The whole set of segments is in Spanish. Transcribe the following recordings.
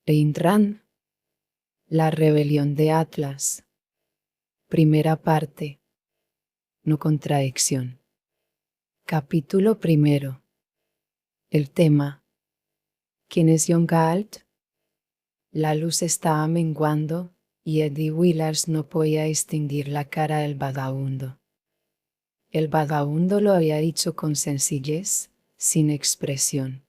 Ayn Rand, La rebelión de Atlas. Primera parte. No contradicción. Capítulo primero. El tema. ¿Quién es John Galt? La luz estaba menguando y Eddie Willars no podía distinguir la cara del vagabundo. El vagabundo lo había dicho con sencillez, sin expresión.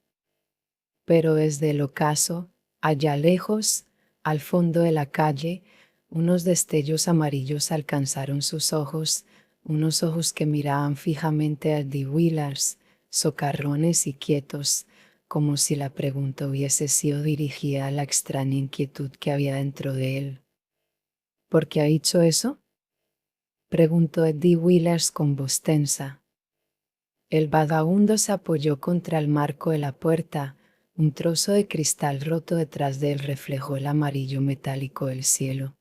Pero desde el ocaso, allá lejos, al fondo de la calle, unos destellos amarillos alcanzaron sus ojos, unos ojos que miraban fijamente a Eddie Willars, socarrones y quietos, como si la pregunta hubiese sido dirigida a la extraña inquietud que había dentro de él. ¿Por qué ha dicho eso?, preguntó Eddie Willars con voz tensa. El vagabundo se apoyó contra el marco de la puerta. Un trozo de cristal roto detrás de él reflejó el amarillo metálico del cielo.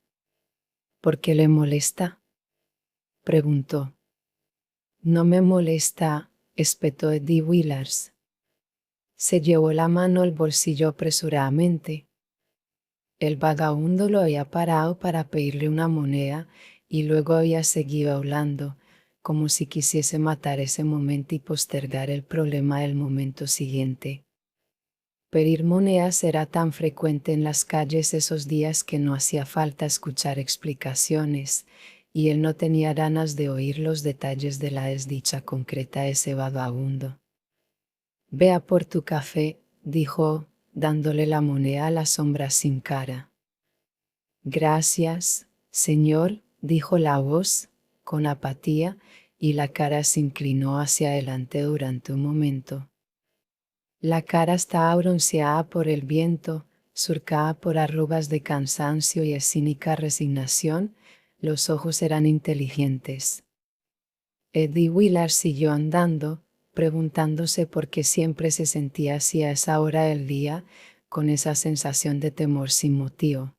¿Por qué le molesta?, preguntó. No me molesta, espetó Eddie Willars. Se llevó la mano al bolsillo apresuradamente. El vagabundo lo había parado para pedirle una moneda y luego había seguido hablando, como si quisiese matar ese momento y postergar el problema del momento siguiente. Pedir monedas era tan frecuente en las calles esos días que no hacía falta escuchar explicaciones, y él no tenía ganas de oír los detalles de la desdicha concreta de ese vagabundo. Vea por tu café, dijo, dándole la moneda a la sombra sin cara. Gracias, señor, dijo la voz, con apatía, y la cara se inclinó hacia adelante durante un momento. La cara estaba bronceada por el viento, surcada por arrugas de cansancio y cínica resignación. Los ojos eran inteligentes. Eddie Willars siguió andando, preguntándose por qué siempre se sentía así a esa hora del día, con esa sensación de temor sin motivo.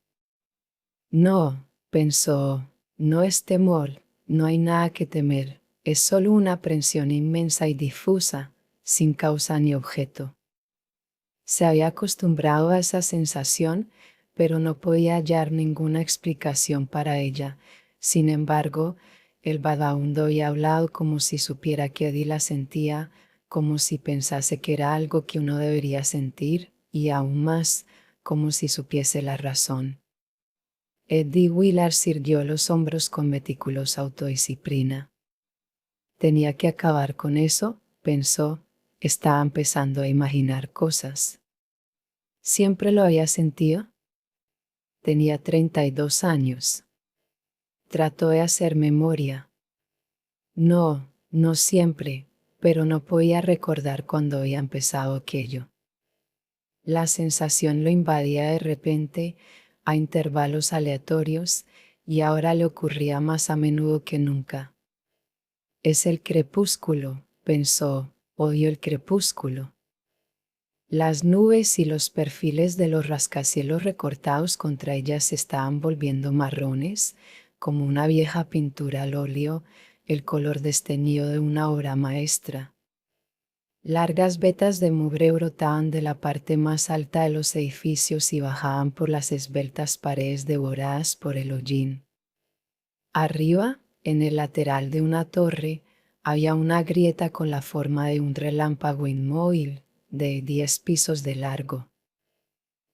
No, pensó, no es temor, no hay nada que temer, es solo una aprensión inmensa y difusa, sin causa ni objeto. Se había acostumbrado a esa sensación, pero no podía hallar ninguna explicación para ella. Sin embargo, el vagabundo había hablado como si supiera que Eddie la sentía, como si pensase que era algo que uno debería sentir, y aún más, como si supiese la razón. Eddie Willars irguió los hombros con meticulosa autodisciplina. Tenía que acabar con eso, pensó, estaba empezando a imaginar cosas. ¿Siempre lo había sentido? Tenía 32 años. Trató de hacer memoria. No, no siempre, pero no podía recordar cuándo había empezado aquello. La sensación lo invadía de repente, a intervalos aleatorios, y ahora le ocurría más a menudo que nunca. Es el crepúsculo, pensó, odio el crepúsculo. Las nubes y los perfiles de los rascacielos recortados contra ellas se estaban volviendo marrones, como una vieja pintura al óleo, el color desteñido de una obra maestra. Largas vetas de mugre brotaban de la parte más alta de los edificios y bajaban por las esbeltas paredes devoradas por el hollín. Arriba, en el lateral de una torre, había una grieta con la forma de un relámpago inmóvil, de 10 pisos de largo.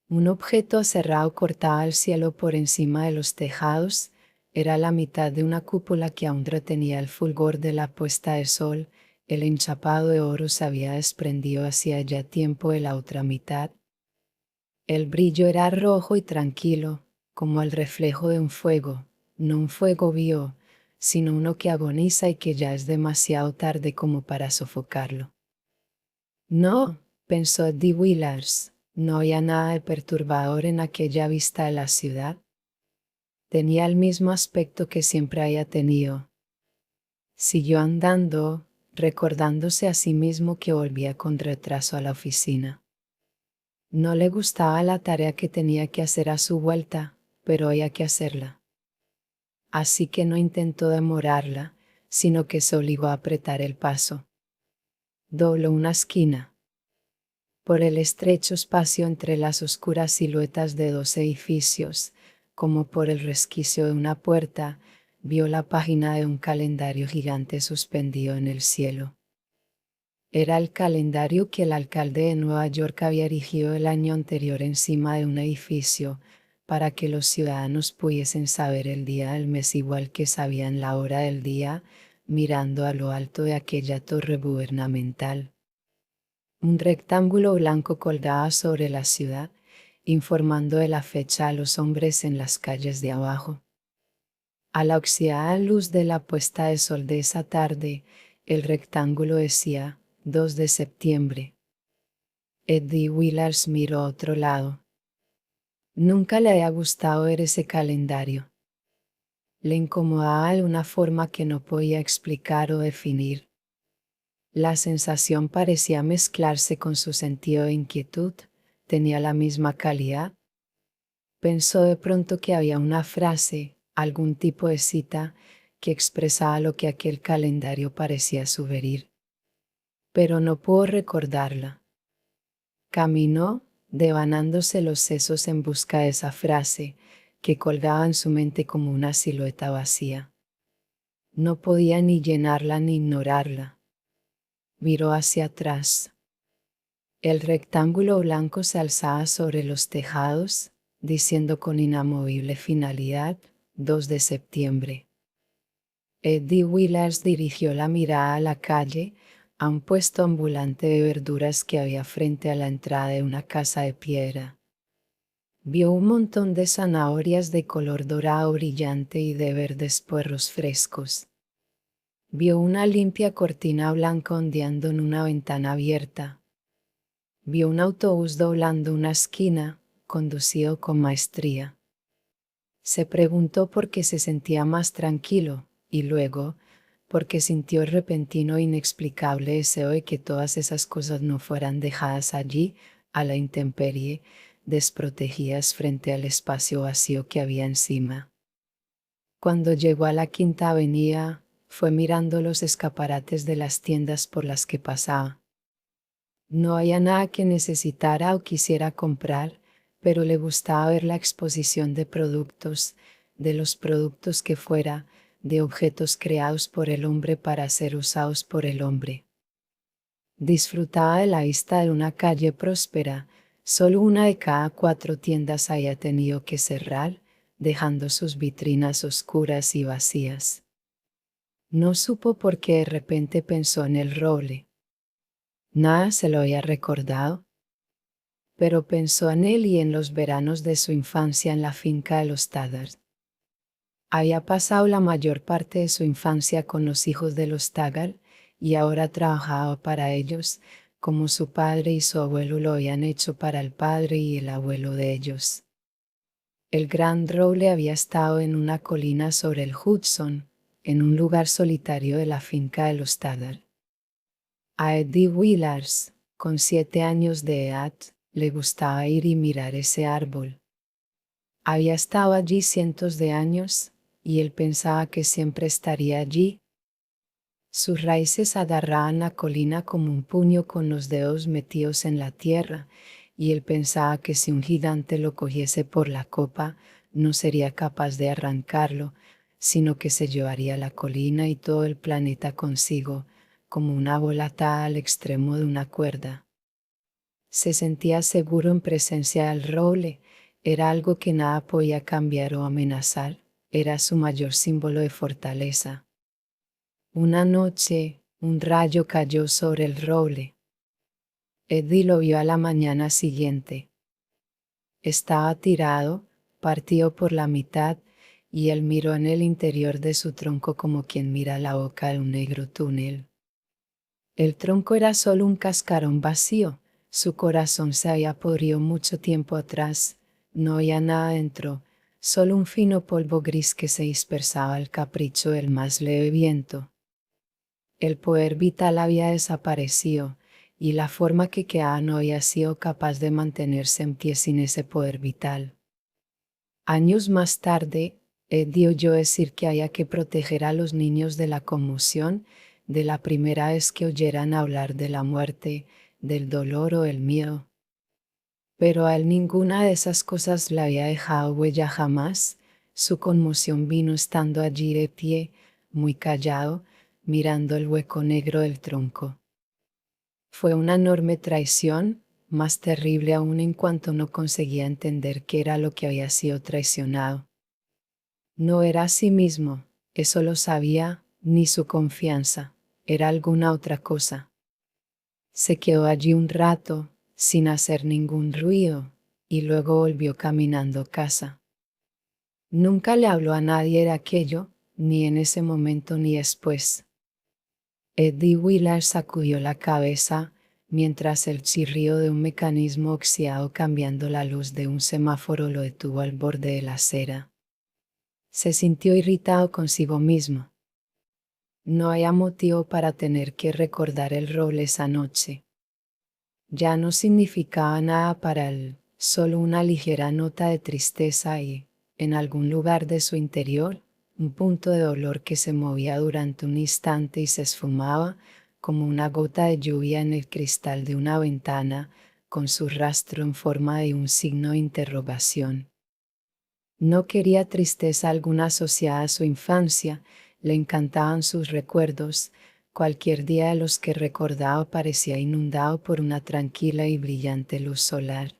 Un objeto aserrado cortaba el cielo por encima de los tejados. Era la mitad de una cúpula que aún retenía el fulgor de la puesta de sol. El enchapado de oro se había desprendido hacía ya tiempo de la otra mitad. El brillo era rojo y tranquilo, como el reflejo de un fuego, no un fuego vivo, sino uno que agoniza y que ya es demasiado tarde como para sofocarlo. No, pensó Eddie Willars, no había nada de perturbador en aquella vista de la ciudad. Tenía el mismo aspecto que siempre había tenido. Siguió andando, recordándose a sí mismo que volvía con retraso a la oficina. No le gustaba la tarea que tenía que hacer a su vuelta, pero había que hacerla. Así que no intentó demorarla, sino que se obligó a apretar el paso. Dobló una esquina. Por el estrecho espacio entre las oscuras siluetas de dos edificios, como por el resquicio de una puerta, vio la página de un calendario gigante suspendido en el cielo. Era el calendario que el alcalde de Nueva York había erigido el año anterior encima de un edificio, para que los ciudadanos pudiesen saber el día del mes igual que sabían la hora del día, mirando a lo alto de aquella torre gubernamental. Un rectángulo blanco colgaba sobre la ciudad, informando de la fecha a los hombres en las calles de abajo. A la oxidada luz de la puesta de sol de esa tarde, el rectángulo decía 2 de septiembre. Eddie Willars miró a otro lado. Nunca le había gustado ver ese calendario. Le incomodaba de una forma que no podía explicar o definir. La sensación parecía mezclarse con su sentido de inquietud. ¿Tenía la misma calidad? Pensó de pronto que había una frase, algún tipo de cita, que expresaba lo que aquel calendario parecía sugerir. Pero no pudo recordarla. Caminó, devanándose los sesos en busca de esa frase, que colgaba en su mente como una silueta vacía. No podía ni llenarla ni ignorarla. Miró hacia atrás. El rectángulo blanco se alzaba sobre los tejados, diciendo con inamovible finalidad, 2 de septiembre. Eddie Willars dirigió la mirada a la calle, a un puesto ambulante de verduras que había frente a la entrada de una casa de piedra. Vio un montón de zanahorias de color dorado brillante y de verdes puerros frescos. Vio una limpia cortina blanca ondeando en una ventana abierta. Vio un autobús doblando una esquina, conducido con maestría. Se preguntó por qué se sentía más tranquilo, y luego, porque sintió el repentino e inexplicable deseo de que todas esas cosas no fueran dejadas allí, a la intemperie, desprotegidas frente al espacio vacío que había encima. Cuando llegó a la Quinta Avenida, fue mirando los escaparates de las tiendas por las que pasaba. No había nada que necesitara o quisiera comprar, pero le gustaba ver la exposición de productos, de los productos que fuera, de objetos creados por el hombre para ser usados por el hombre. Disfrutaba de la vista de una calle próspera. Solo una de cada 4 tiendas había tenido que cerrar, dejando sus vitrinas oscuras y vacías. No supo por qué de repente pensó en el roble. Nada se lo había recordado, pero pensó en él y en los veranos de su infancia en la finca de los Taggart. Había pasado la mayor parte de su infancia con los hijos de los Taggart y ahora trabajaba para ellos, como su padre y su abuelo lo habían hecho para el padre y el abuelo de ellos. El gran roble había estado en una colina sobre el Hudson, en un lugar solitario de la finca de los Taggart. A Eddie Willars, con 7 años de edad, le gustaba ir y mirar ese árbol. Había estado allí cientos de años, y él pensaba que siempre estaría allí. Sus raíces agarraban la colina como un puño con los dedos metidos en la tierra, y él pensaba que si un gigante lo cogiese por la copa, no sería capaz de arrancarlo, sino que se llevaría la colina y todo el planeta consigo, como una bola atada al extremo de una cuerda. Se sentía seguro en presencia del roble, era algo que nada podía cambiar o amenazar, era su mayor símbolo de fortaleza. Una noche, un rayo cayó sobre el roble. Eddie lo vio a la mañana siguiente. Estaba tirado, partido por la mitad, y él miró en el interior de su tronco como quien mira la boca de un negro túnel. El tronco era solo un cascarón vacío, su corazón se había podrido mucho tiempo atrás, no había nada dentro, solo un fino polvo gris que se dispersaba al capricho del más leve viento. El poder vital había desaparecido, y la forma que quedaba no había sido capaz de mantenerse en pie sin ese poder vital. Años más tarde, Eddie oyó decir que había que proteger a los niños de la conmoción, de la primera vez que oyeran hablar de la muerte, del dolor o el miedo. Pero a él ninguna de esas cosas le había dejado huella jamás. Su conmoción vino estando allí de pie, muy callado, mirando el hueco negro del tronco. Fue una enorme traición, más terrible aún en cuanto no conseguía entender qué era lo que había sido traicionado. No era a sí mismo, eso lo sabía, ni su confianza, era alguna otra cosa. Se quedó allí un rato, sin hacer ningún ruido, y luego volvió caminando a casa. Nunca le habló a nadie de aquello, ni en ese momento ni después. Eddie Willard sacudió la cabeza, mientras el chirrío de un mecanismo oxidado cambiando la luz de un semáforo lo detuvo al borde de la acera. Se sintió irritado consigo mismo. No había motivo para tener que recordar el rol esa noche. Ya no significaba nada para él, solo una ligera nota de tristeza y, en algún lugar de su interior, un punto de dolor que se movía durante un instante y se esfumaba como una gota de lluvia en el cristal de una ventana, con su rastro en forma de un signo de interrogación. No quería tristeza alguna asociada a su infancia, le encantaban sus recuerdos. Cualquier día de los que recordaba parecía inundado por una tranquila y brillante luz solar.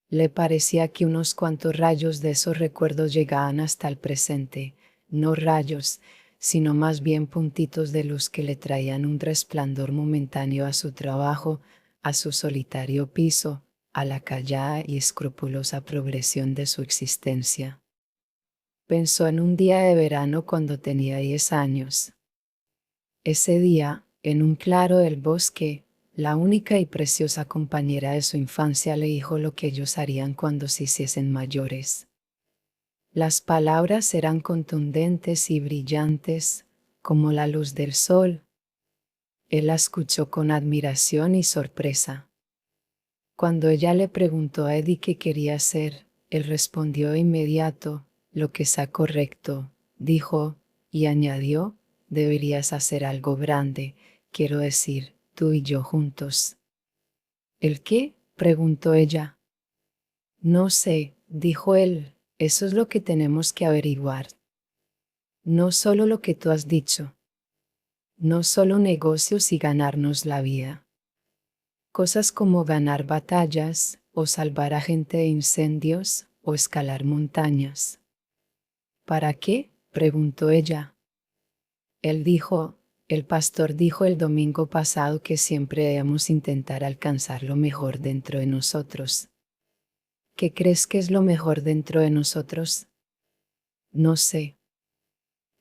Le parecía que unos cuantos rayos de esos recuerdos llegaban hasta el presente, no rayos, sino más bien puntitos de luz que le traían un resplandor momentáneo a su trabajo, a su solitario piso, a la callada y escrupulosa progresión de su existencia. Pensó en un día de verano cuando tenía 10 años. Ese día, en un claro del bosque, la única y preciosa compañera de su infancia le dijo lo que ellos harían cuando se hiciesen mayores. Las palabras eran contundentes y brillantes, como la luz del sol. Él la escuchó con admiración y sorpresa. Cuando ella le preguntó a Eddie qué quería hacer, él respondió de inmediato, lo que sea correcto, dijo, y añadió, deberías hacer algo grande, quiero decir, tú y yo juntos. ¿El qué? Preguntó ella. No sé, dijo él, eso es lo que tenemos que averiguar. No solo lo que tú has dicho. No solo negocios y ganarnos la vida. Cosas como ganar batallas, o salvar a gente de incendios, o escalar montañas. ¿Para qué? Preguntó ella. Él dijo, el pastor dijo el domingo pasado que siempre debemos intentar alcanzar lo mejor dentro de nosotros. ¿Qué crees que es lo mejor dentro de nosotros? No sé.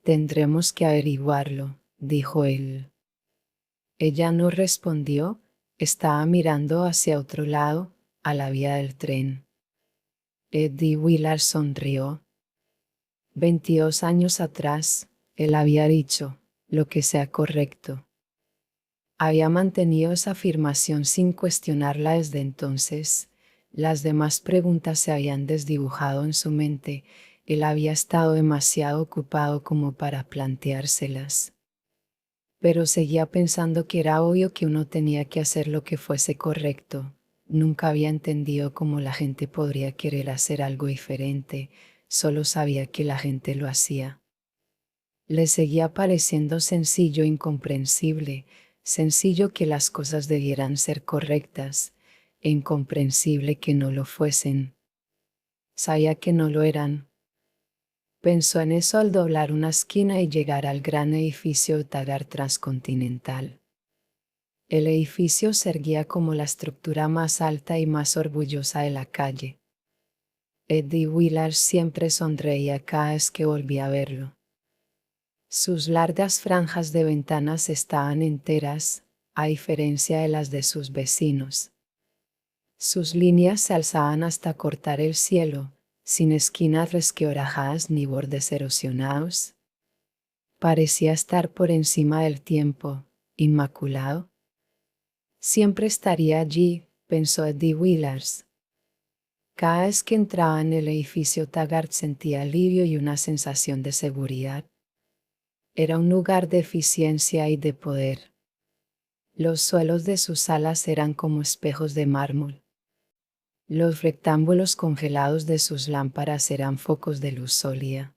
Tendremos que averiguarlo, dijo él. Ella no respondió, estaba mirando hacia otro lado, a la vía del tren. Eddie Willard sonrió. 22 años atrás, él había dicho, lo que sea correcto. Había mantenido esa afirmación sin cuestionarla desde entonces. Las demás preguntas se habían desdibujado en su mente. Él había estado demasiado ocupado como para planteárselas. Pero seguía pensando que era obvio que uno tenía que hacer lo que fuese correcto. Nunca había entendido cómo la gente podría querer hacer algo diferente, solo sabía que la gente lo hacía. Le seguía pareciendo sencillo e incomprensible, sencillo que las cosas debieran ser correctas, e incomprensible que no lo fuesen. Sabía que no lo eran. Pensó en eso al doblar una esquina y llegar al gran edificio Tagar Transcontinental. El edificio se erguía como la estructura más alta y más orgullosa de la calle. Eddie Willard siempre sonreía cada vez que volvía a verlo. Sus largas franjas de ventanas estaban enteras, a diferencia de las de sus vecinos. Sus líneas se alzaban hasta cortar el cielo, sin esquinas resquebrajadas ni bordes erosionados. Parecía estar por encima del tiempo, inmaculado. Siempre estaría allí, pensó Eddie Willard. Cada vez que entraba en el edificio Taggart sentía alivio y una sensación de seguridad. Era un lugar de eficiencia y de poder. Los suelos de sus salas eran como espejos de mármol. Los rectángulos congelados de sus lámparas eran focos de luz sólida.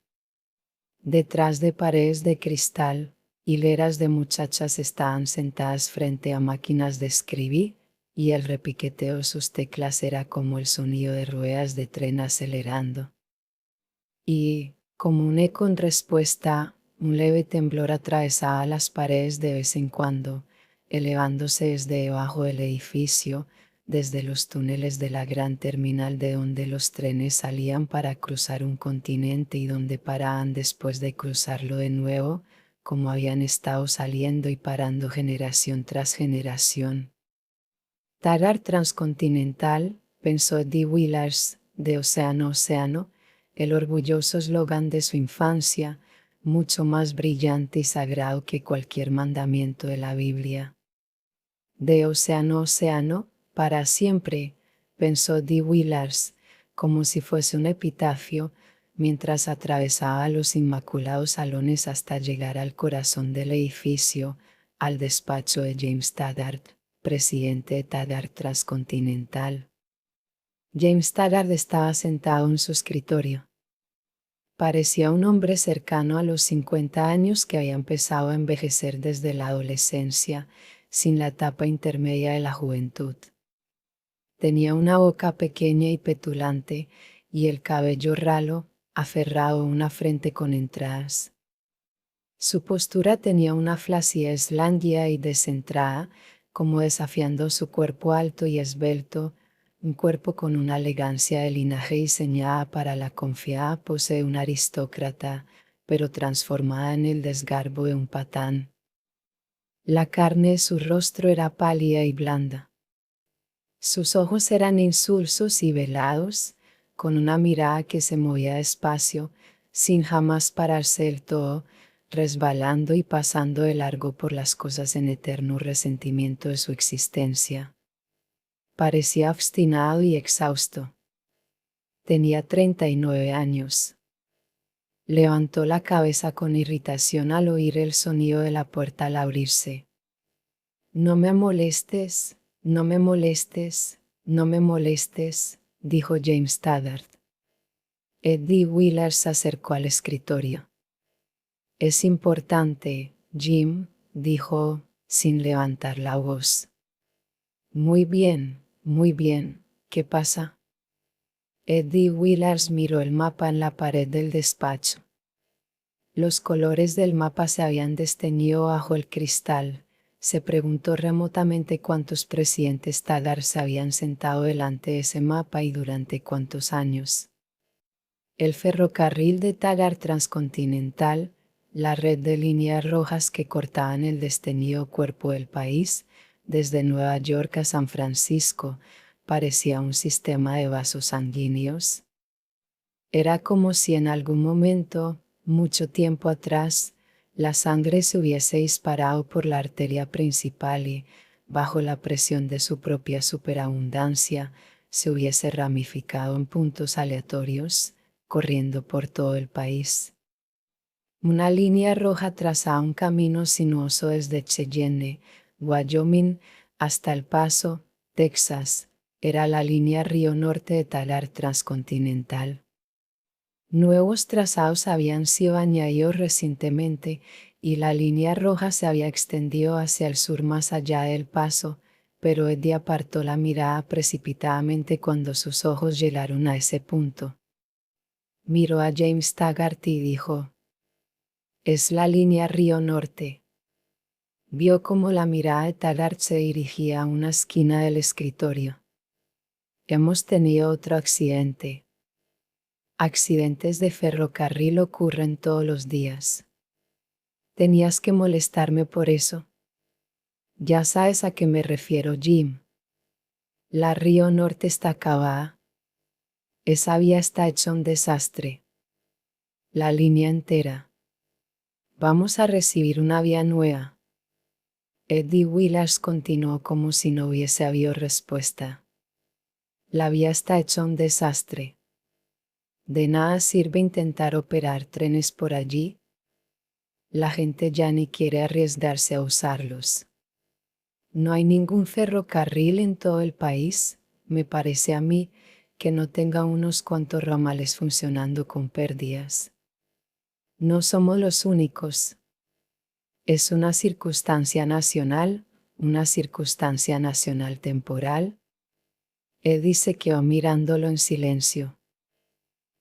Detrás de paredes de cristal, hileras de muchachas estaban sentadas frente a máquinas de escribir, y el repiqueteo de sus teclas era como el sonido de ruedas de tren acelerando. Y, como un eco en respuesta, un leve temblor atravesaba las paredes de vez en cuando, elevándose desde debajo del edificio, desde los túneles de la gran terminal de donde los trenes salían para cruzar un continente y donde paraban después de cruzarlo de nuevo, como habían estado saliendo y parando generación tras generación. Taggart Transcontinental, pensó Dee Willars, de Océano a Océano, el orgulloso eslogan de su infancia, mucho más brillante y sagrado que cualquier mandamiento de la Biblia. De Océano a Océano, para siempre, pensó Dee Willars, como si fuese un epitafio, mientras atravesaba los inmaculados salones hasta llegar al corazón del edificio, al despacho de James Taggart, presidente de Taggart Transcontinental. James Taggart estaba sentado en su escritorio. Parecía un hombre cercano a los 50 años que había empezado a envejecer desde la adolescencia, sin la etapa intermedia de la juventud. Tenía una boca pequeña y petulante, y el cabello ralo, aferrado a una frente con entradas. Su postura tenía una flacidez lánguida y descentrada, como desafiando su cuerpo alto y esbelto, un cuerpo con una elegancia de linaje diseñada para la confiada pose de un aristócrata, pero transformada en el desgarbo de un patán. La carne de su rostro era pálida y blanda. Sus ojos eran insulsos y velados, con una mirada que se movía despacio, sin jamás pararse del todo, resbalando y pasando de largo por las cosas en eterno resentimiento de su existencia. Parecía obstinado y exhausto. Tenía 39 años. Levantó la cabeza con irritación al oír el sonido de la puerta al abrirse. «No me molestes, no me molestes, no me molestes», dijo James Taggart. Dee Willars se acercó al escritorio. «Es importante, Jim», dijo, sin levantar la voz. Muy bien, ¿qué pasa?» Dee Willars miró el mapa en la pared del despacho. Los colores del mapa se habían desteñido bajo el cristal. Se preguntó remotamente cuántos presidentes Taggart se habían sentado delante de ese mapa y durante cuántos años. El ferrocarril de Taggart Transcontinental, la red de líneas rojas que cortaban el desteñido cuerpo del país, desde Nueva York a San Francisco, parecía un sistema de vasos sanguíneos. Era como si en algún momento, mucho tiempo atrás, la sangre se hubiese disparado por la arteria principal y, bajo la presión de su propia superabundancia, se hubiese ramificado en puntos aleatorios, corriendo por todo el país. Una línea roja trazaba un camino sinuoso desde Cheyenne, Wyoming, hasta El Paso, Texas. Era la línea Río Norte de Taggart Transcontinental. Nuevos trazados habían sido añadidos recientemente y la línea roja se había extendido hacia el sur más allá del Paso, pero Eddie apartó la mirada precipitadamente cuando sus ojos llegaron a ese punto. Miró a James Taggart y dijo: «Es la línea Río Norte». Vio cómo la mirada de Taggart se dirigía a una esquina del escritorio. «Hemos tenido otro accidente». Accidentes de ferrocarril ocurren todos los días. Tenías que molestarme por eso. Ya sabes a qué me refiero, Jim. La Río Norte está acabada. Esa vía está hecha un desastre. La línea entera. Vamos a recibir una vía nueva. Dee Willars continuó como si no hubiese habido respuesta. La vía está hecha un desastre. De nada sirve intentar operar trenes por allí. La gente ya ni quiere arriesgarse a usarlos. No hay ningún ferrocarril en todo el país, me parece a mí, que no tenga unos cuantos ramales funcionando con pérdidas. No somos los únicos. Es una circunstancia nacional temporal. Eddie se quedó mirándolo en silencio.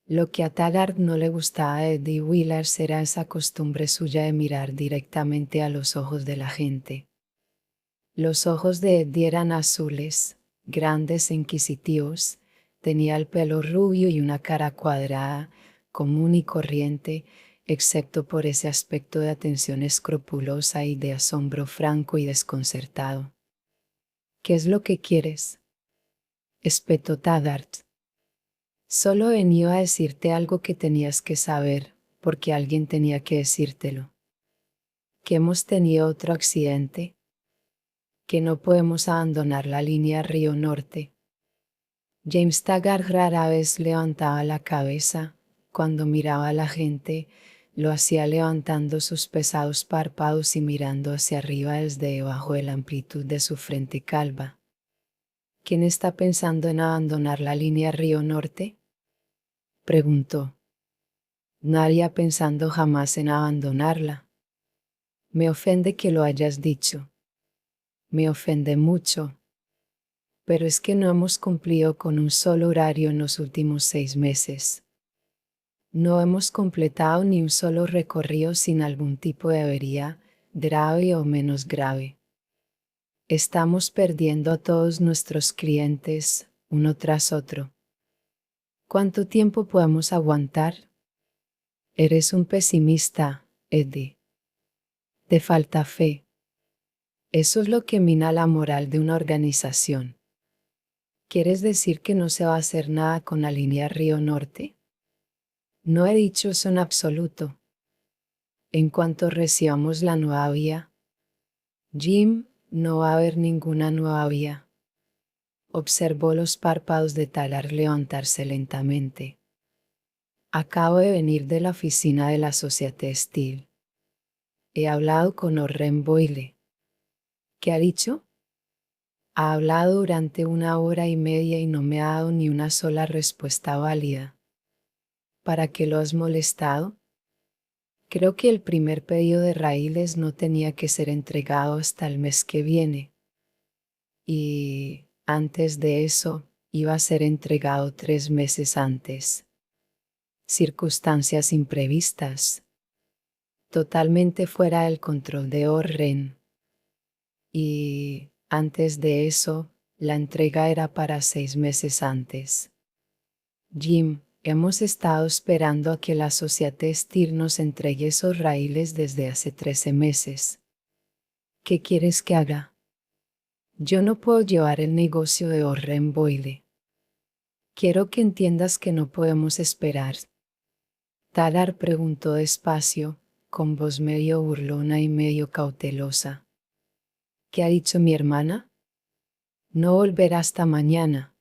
Lo que a Taggart no le gustaba a Eddie Willers era esa costumbre suya de mirar directamente a los ojos de la gente. Los ojos de Eddie eran azules, grandes e inquisitivos, tenía el pelo rubio y una cara cuadrada, común y corriente, excepto por ese aspecto de atención escrupulosa y de asombro franco y desconcertado. ¿Qué es lo que quieres?, espetó Taggart. Solo venía a decirte algo que tenías que saber, porque alguien tenía que decírtelo. Que hemos tenido otro accidente. Que no podemos abandonar la línea Río Norte. James Taggart rara vez levantaba la cabeza. Cuando miraba a la gente, lo hacía levantando sus pesados párpados y mirando hacia arriba desde debajo de la amplitud de su frente calva. ¿Quién está pensando en abandonar la línea Río Norte?, preguntó. Nadie ha pensado jamás en abandonarla. Me ofende que lo hayas dicho. Me ofende mucho. Pero es que no hemos cumplido con un solo horario en los últimos 6 meses. No hemos completado ni un solo recorrido sin algún tipo de avería, grave o menos grave. Estamos perdiendo a todos nuestros clientes, uno tras otro. ¿Cuánto tiempo podemos aguantar? Eres un pesimista, Eddie. Te falta fe. Eso es lo que mina la moral de una organización. ¿Quieres decir que no se va a hacer nada con la línea Río Norte? No he dicho eso en absoluto. En cuanto recibamos la nueva vía, Jim, no va a haber ninguna nueva vía. Observó los párpados de Taggart levantarse lentamente. Acabo de venir de la oficina de la Société Steel. He hablado con Orren Boyle. ¿Qué ha dicho? Ha hablado durante 1 hora y media y no me ha dado ni una sola respuesta válida. ¿Para qué lo has molestado? Creo que el primer pedido de raíles no tenía que ser entregado hasta el mes que viene. Y, antes de eso, iba a ser entregado 3 meses antes. Circunstancias imprevistas. Totalmente fuera del control de Orren. Y, antes de eso, la entrega era para 6 meses antes. Jim, hemos estado esperando a que la Société Steel nos entregue esos raíles desde hace 13 meses. ¿Qué quieres que haga? Yo no puedo llevar el negocio de Orren Boyle. Quiero que entiendas que no podemos esperar. Taggart preguntó despacio, con voz medio burlona y medio cautelosa. ¿Qué ha dicho mi hermana? No volverá hasta mañana.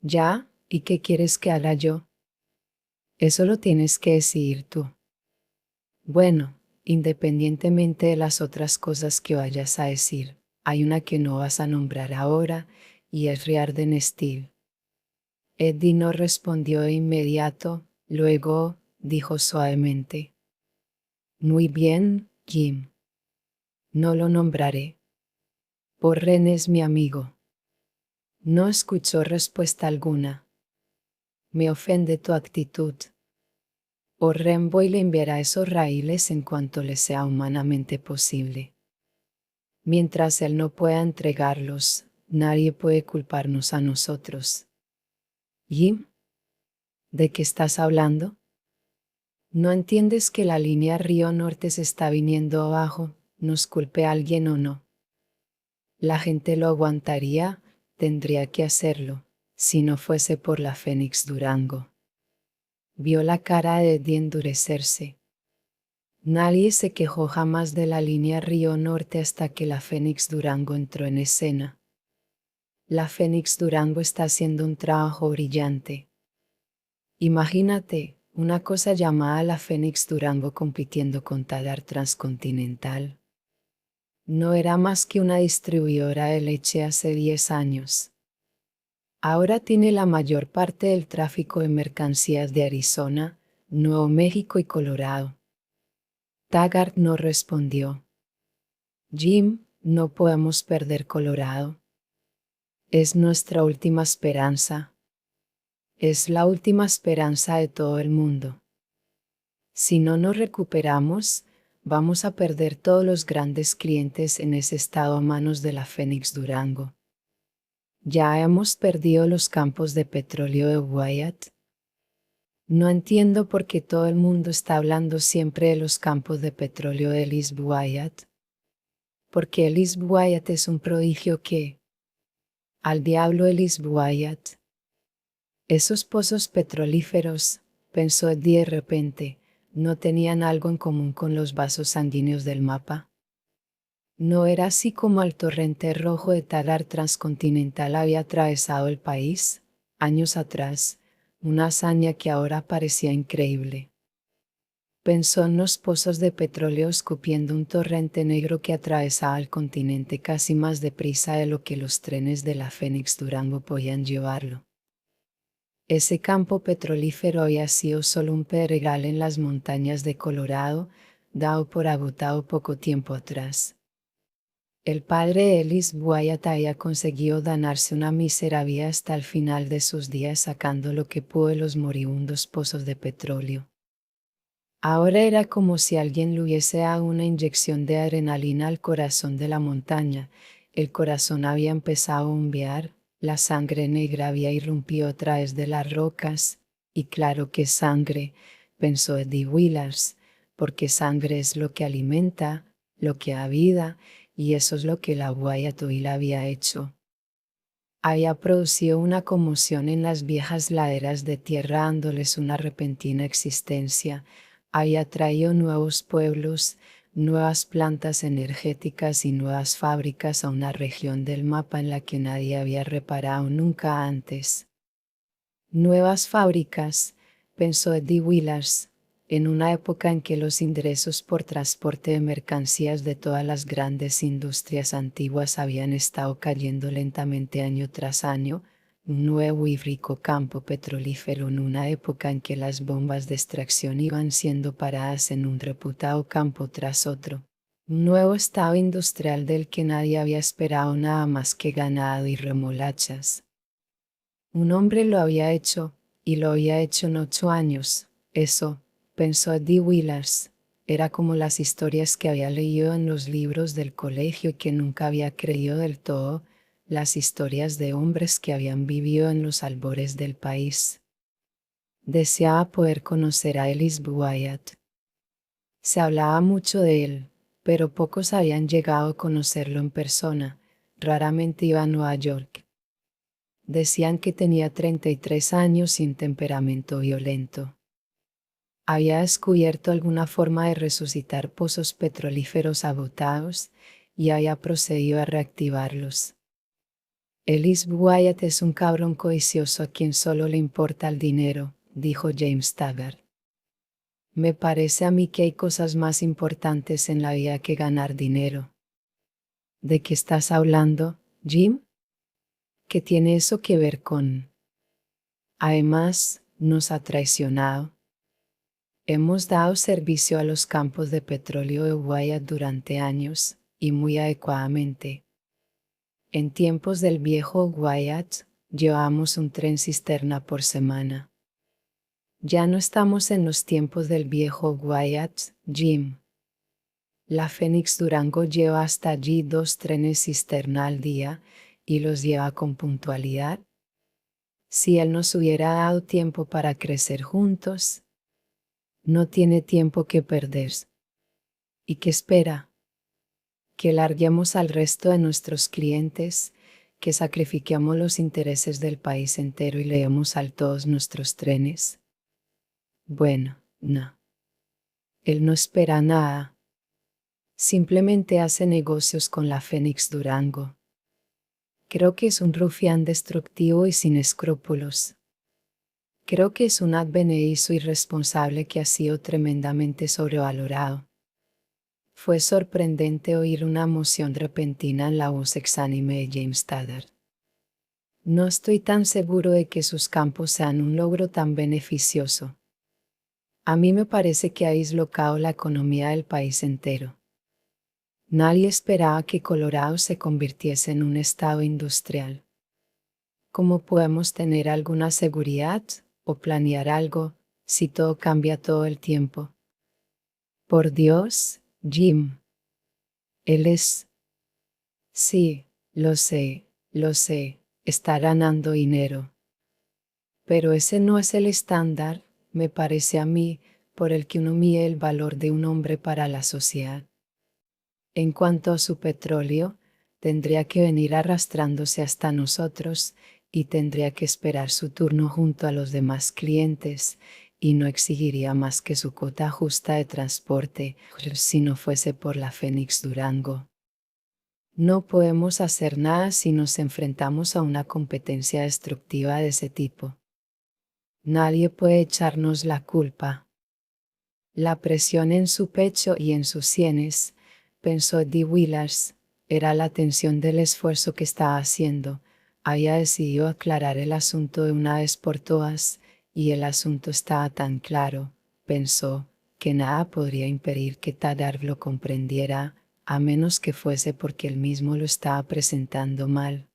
¿Ya? ¿Y qué quieres que haga yo? Eso lo tienes que decidir tú. Bueno, independientemente de las otras cosas que vayas a decir, hay una que no vas a nombrar ahora, y es Riordan Steel. Eddie no respondió de inmediato, luego dijo suavemente. Muy bien, Jim. No lo nombraré. Orren es mi amigo. No escuchó respuesta alguna. Me ofende tu actitud. Orren Boyle enviará esos raíles en cuanto le sea humanamente posible. Mientras él no pueda entregarlos, nadie puede culparnos a nosotros. Jim, ¿de qué estás hablando? ¿No entiendes que la línea Río Norte se está viniendo abajo, nos culpe a alguien o no? La gente lo aguantaría, tendría que hacerlo, si no fuese por la Fénix Durango. Vio la cara de Eddie endurecerse. Nadie se quejó jamás de la línea Río Norte hasta que la Fénix Durango entró en escena. La Fénix Durango está haciendo un trabajo brillante. Imagínate, una cosa llamada la Fénix Durango compitiendo con Taggart Transcontinental. No era más que una distribuidora de leche hace 10 años. Ahora tiene la mayor parte del tráfico de mercancías de Arizona, Nuevo México y Colorado. Taggart no respondió. Jim, no podemos perder Colorado. Es nuestra última esperanza. Es la última esperanza de todo el mundo. Si no nos recuperamos, vamos a perder todos los grandes clientes en ese estado a manos de la Phoenix Durango. Ya hemos perdido los campos de petróleo de Wyatt. No entiendo por qué todo el mundo está hablando siempre de los campos de petróleo de Elizabeth Wyatt. Porque Elizabeth Wyatt es un prodigio que... Al diablo Elizabeth Wyatt. Esos pozos petrolíferos, pensó Eddie de repente, no tenían algo en común con los vasos sanguíneos del mapa. ¿No era así como el torrente rojo de Taggart transcontinental había atravesado el país, años atrás, una hazaña que ahora parecía increíble? Pensó en los pozos de petróleo escupiendo un torrente negro que atravesaba el continente casi más deprisa de lo que los trenes de la Phoenix Durango podían llevarlo. Ese campo petrolífero había sido solo un pedregal en las montañas de Colorado, dado por agotado poco tiempo atrás. El padre de Elizabeth Wyatt había conseguido ganarse una mísera vida hasta el final de sus días sacando lo que pudo de los moribundos pozos de petróleo. Ahora era como si alguien le hubiese dado una inyección de adrenalina al corazón de la montaña. El corazón había empezado a bombear, la sangre negra había irrumpido a través de las rocas, y claro que sangre, pensó Eddie Willars, porque sangre es lo que alimenta, lo que da vida, y eso es lo que la Wyatt Oil había hecho. Había producido una conmoción en las viejas laderas de tierra dándoles una repentina existencia, había traído nuevos pueblos, nuevas plantas energéticas y nuevas fábricas a una región del mapa en la que nadie había reparado nunca antes. Nuevas fábricas, pensó Eddie Willars, en una época en que los ingresos por transporte de mercancías de todas las grandes industrias antiguas habían estado cayendo lentamente año tras año, un nuevo y rico campo petrolífero en una época en que las bombas de extracción iban siendo paradas en un reputado campo tras otro. Un nuevo estado industrial del que nadie había esperado nada más que ganado y remolachas. Un hombre lo había hecho, y lo había hecho en 8 años. Eso, pensó Eddie Willars, era como las historias que había leído en los libros del colegio y que nunca había creído del todo, las historias de hombres que habían vivido en los albores del país. Deseaba poder conocer a Elizabeth Wyatt. Se hablaba mucho de él, pero pocos habían llegado a conocerlo en persona, raramente iba a Nueva York. Decían que tenía 33 años sin temperamento violento. Había descubierto alguna forma de resucitar pozos petrolíferos agotados y había procedido a reactivarlos. Elizabeth Wyatt es un cabrón codicioso a quien solo le importa el dinero, dijo James Taggart. Me parece a mí que hay cosas más importantes en la vida que ganar dinero. ¿De qué estás hablando, Jim? ¿Qué tiene eso que ver con? Además, nos ha traicionado. Hemos dado servicio a los campos de petróleo de Wyatt durante años, y muy adecuadamente. En tiempos del viejo Wyatt, llevábamos un tren cisterna por semana. Ya no estamos en los tiempos del viejo Wyatt, Jim. La Phoenix Durango lleva hasta allí 2 trenes cisterna al día, y los lleva con puntualidad. Si él nos hubiera dado tiempo para crecer juntos, no tiene tiempo que perder. ¿Y qué espera? Que larguemos al resto de nuestros clientes, que sacrifiquemos los intereses del país entero y leemos a todos nuestros trenes. Bueno, no. Él no espera nada. Simplemente hace negocios con la Phoenix Durango. Creo que es un rufián destructivo y sin escrúpulos. Creo que es un advenedizo irresponsable que ha sido tremendamente sobrevalorado. Fue sorprendente oír una emoción repentina en la voz exánime de James Taggart. No estoy tan seguro de que sus campos sean un logro tan beneficioso. A mí me parece que ha dislocado la economía del país entero. Nadie esperaba que Colorado se convirtiese en un estado industrial. ¿Cómo podemos tener alguna seguridad o planear algo si todo cambia todo el tiempo? Por Dios, Jim. Él es... Sí, lo sé, está ganando dinero. Pero ese no es el estándar, me parece a mí, por el que uno mide el valor de un hombre para la sociedad. En cuanto a su petróleo, tendría que venir arrastrándose hasta nosotros y tendría que esperar su turno junto a los demás clientes y no exigiría más que su cuota justa de transporte si no fuese por la Phoenix Durango. No podemos hacer nada si nos enfrentamos a una competencia destructiva de ese tipo. Nadie puede echarnos la culpa. La presión en su pecho y en sus sienes, pensó Dee Willars, era la tensión del esfuerzo que estaba haciendo. Había decidido aclarar el asunto de una vez por todas, y el asunto estaba tan claro, pensó, que nada podría impedir que Taggart lo comprendiera, a menos que fuese porque él mismo lo estaba presentando mal.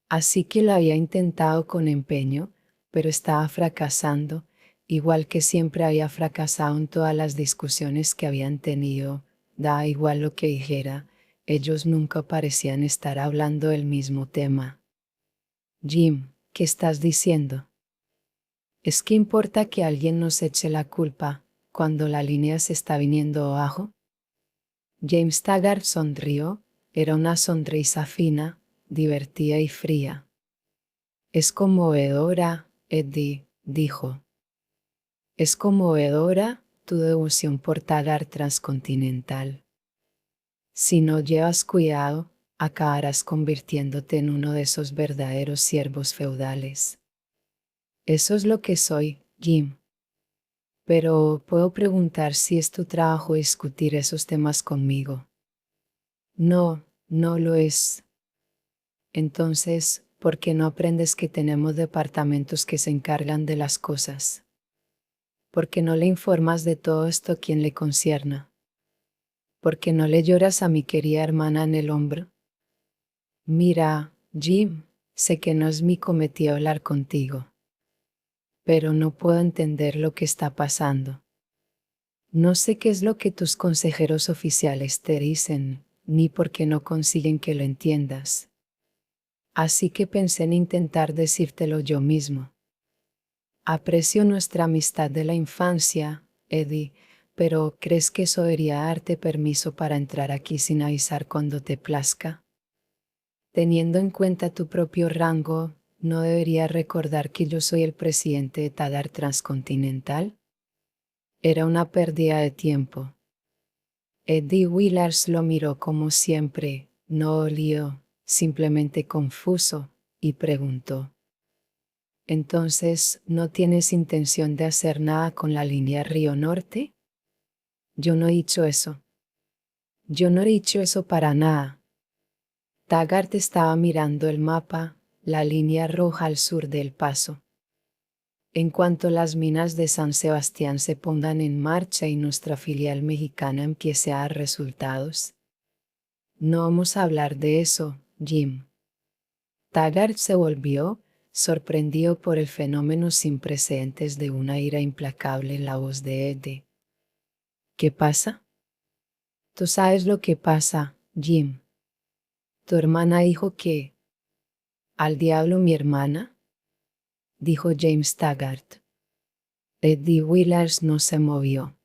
Así que lo había intentado con empeño, pero estaba fracasando, igual que siempre había fracasado en todas las discusiones que habían tenido. Da igual lo que dijera, ellos nunca parecían estar hablando del mismo tema. Jim, ¿qué estás diciendo? ¿Es que importa que alguien nos eche la culpa cuando la línea se está viniendo abajo? James Taggart sonrió, era una sonrisa fina, divertida y fría. Es conmovedora, Eddie, dijo. Es conmovedora tu devoción por Taggart Transcontinental. Si no llevas cuidado, acabarás convirtiéndote en uno de esos verdaderos siervos feudales. Eso es lo que soy, Jim. Pero puedo preguntar si es tu trabajo discutir esos temas conmigo. No, no lo es. Entonces, ¿por qué no aprendes que tenemos departamentos que se encargan de las cosas? ¿Por qué no le informas de todo esto a quien le concierna? ¿Por qué no le lloras a mi querida hermana en el hombro? Mira, Jim, sé que no es mi cometido hablar contigo, pero no puedo entender lo que está pasando. No sé qué es lo que tus consejeros oficiales te dicen, ni por qué no consiguen que lo entiendas. Así que pensé en intentar decírtelo yo mismo. Aprecio nuestra amistad de la infancia, Eddie, pero ¿crees que eso debería darte permiso para entrar aquí sin avisar cuando te plazca? Teniendo en cuenta tu propio rango, ¿no deberías recordar que yo soy el presidente de Taggart Transcontinental? Era una pérdida de tiempo. Eddie Willars lo miró como siempre, no olió, simplemente confuso, y preguntó. Entonces, ¿no tienes intención de hacer nada con la línea Río Norte? Yo no he dicho eso. Yo no he dicho eso para nada. Taggart estaba mirando el mapa, la línea roja al sur del paso. En cuanto las minas de San Sebastián se pongan en marcha y nuestra filial mexicana empiece a dar resultados. No vamos a hablar de eso, Jim. Taggart se volvió, sorprendido por el fenómeno sin precedentes de una ira implacable en la voz de Eddie. ¿Qué pasa? Tú sabes lo que pasa, Jim. Tu hermana dijo que... ¿Al diablo mi hermana? Dijo James Taggart. Eddie Willars no se movió.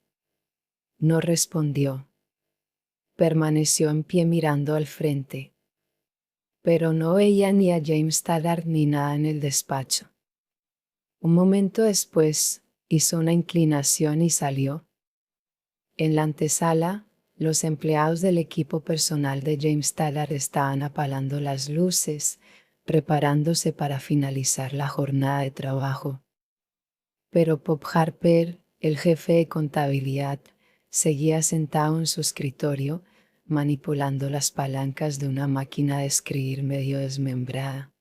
No respondió. Permaneció en pie mirando al frente. Pero no veía ni a James Taggart ni nada en el despacho. Un momento después, hizo una inclinación y salió. En la antesala, los empleados del equipo personal de James Taggart estaban apagando las luces, preparándose para finalizar la jornada de trabajo. Pero Bob Harper, el jefe de contabilidad, seguía sentado en su escritorio, manipulando las palancas de una máquina de escribir medio desmembrada.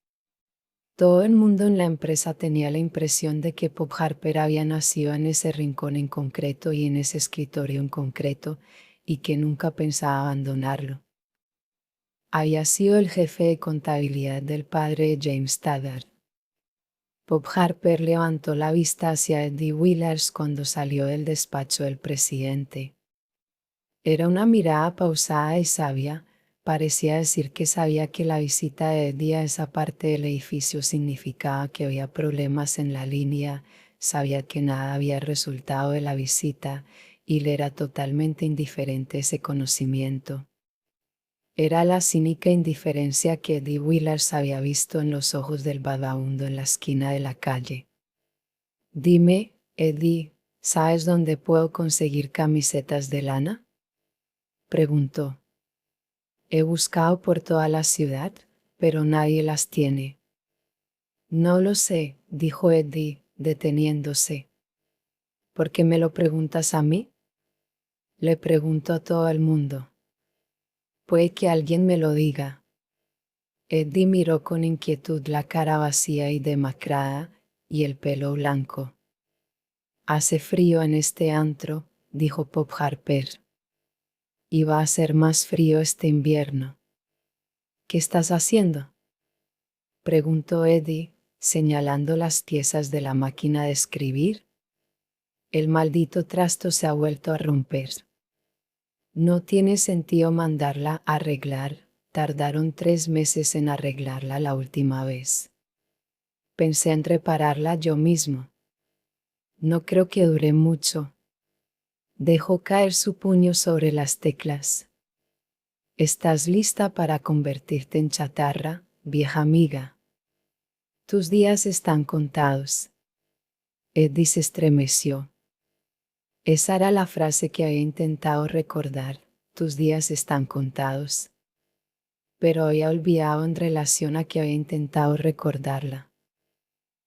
Todo el mundo en la empresa tenía la impresión de que Bob Harper había nacido en ese rincón en concreto y en ese escritorio en concreto, y que nunca pensaba abandonarlo. Había sido el jefe de contabilidad del padre de James Taggart. Bob Harper levantó la vista hacia Eddie Willers cuando salió del despacho del presidente. Era una mirada pausada y sabia. Parecía decir que sabía que la visita de Eddie a esa parte del edificio significaba que había problemas en la línea, sabía que nada había resultado de la visita y le era totalmente indiferente ese conocimiento. Era la cínica indiferencia que Eddie Willers había visto en los ojos del vagabundo en la esquina de la calle. Dime, Eddie, ¿sabes dónde puedo conseguir camisetas de lana? Preguntó. He buscado por toda la ciudad, pero nadie las tiene. No lo sé, dijo Eddie, deteniéndose. ¿Por qué me lo preguntas a mí? Le pregunto a todo el mundo. Puede que alguien me lo diga. Eddie miró con inquietud la cara vacía y demacrada, y el pelo blanco. Hace frío en este antro, dijo Bob Harper. Y va a ser más frío este invierno. ¿Qué estás haciendo? Preguntó Eddie, señalando las piezas de la máquina de escribir. El maldito trasto se ha vuelto a romper. No tiene sentido mandarla a arreglar. Tardaron 3 meses en arreglarla la última vez. Pensé en repararla yo mismo. No creo que dure mucho. Dejó caer su puño sobre las teclas. ¿Estás lista para convertirte en chatarra, vieja amiga? Tus días están contados. Eddie se estremeció. Esa era la frase que había intentado recordar. Tus días están contados. Pero había olvidado en relación a que había intentado recordarla.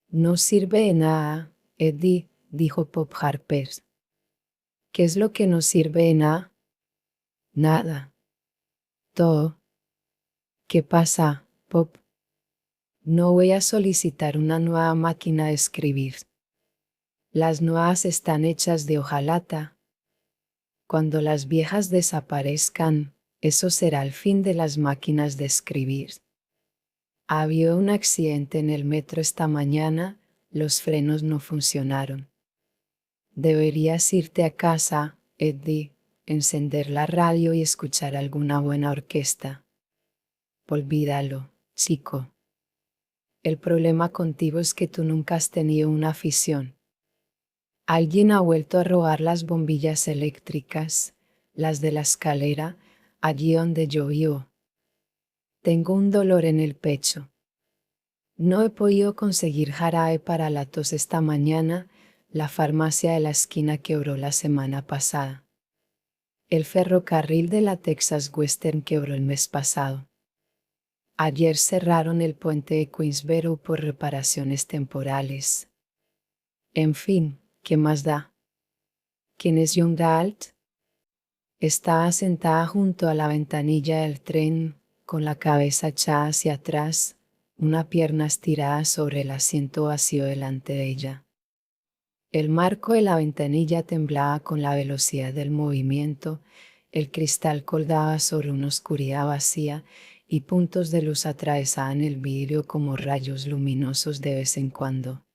No sirve de nada, Eddie, dijo Bob Harper. ¿Qué es lo que no sirve de nada? Nada. Todo. ¿Qué pasa, Bob? No voy a solicitar una nueva máquina de escribir. Las nuevas están hechas de hojalata. Cuando las viejas desaparezcan, eso será el fin de las máquinas de escribir. Ha habido un accidente en el metro esta mañana, los frenos no funcionaron. Deberías irte a casa, Eddie, encender la radio y escuchar alguna buena orquesta. Olvídalo, chico. El problema contigo es que tú nunca has tenido una afición. Alguien ha vuelto a robar las bombillas eléctricas, las de la escalera, allí donde yo vivo. Tengo un dolor en el pecho. No he podido conseguir jarabe para la tos esta mañana, la farmacia de la esquina quebró la semana pasada. El ferrocarril de la Texas Western quebró el mes pasado. Ayer cerraron el puente de Queensboro por reparaciones temporales. En fin, ¿qué más da? ¿Quién es John Galt? Estaba sentada junto a la ventanilla del tren, con la cabeza echada hacia atrás, una pierna estirada sobre el asiento vacío delante de ella. El marco de la ventanilla temblaba con la velocidad del movimiento, el cristal colgaba sobre una oscuridad vacía y puntos de luz atravesaban el vidrio como rayos luminosos de vez en cuando.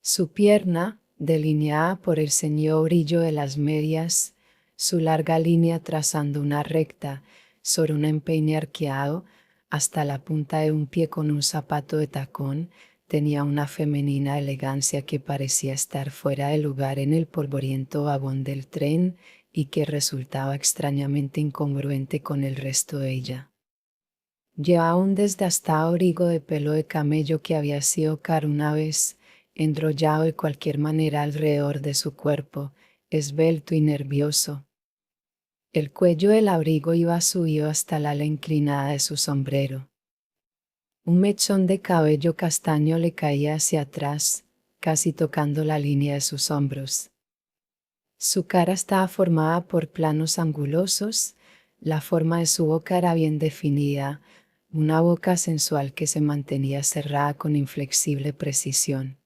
Su pierna, delineada por el ceñido brillo de las medias, su larga línea trazando una recta sobre un empeine arqueado hasta la punta de un pie con un zapato de tacón, tenía una femenina elegancia que parecía estar fuera de lugar en el polvoriento vagón del tren y que resultaba extrañamente incongruente con el resto de ella. Llevaba un desgastado abrigo de pelo de camello que había sido caro una vez, enrollado de cualquier manera alrededor de su cuerpo, esbelto y nervioso. El cuello del abrigo iba subido hasta la ala inclinada de su sombrero. Un mechón de cabello castaño le caía hacia atrás, casi tocando la línea de sus hombros. Su cara estaba formada por planos angulosos, la forma de su boca era bien definida, una boca sensual que se mantenía cerrada con inflexible precisión.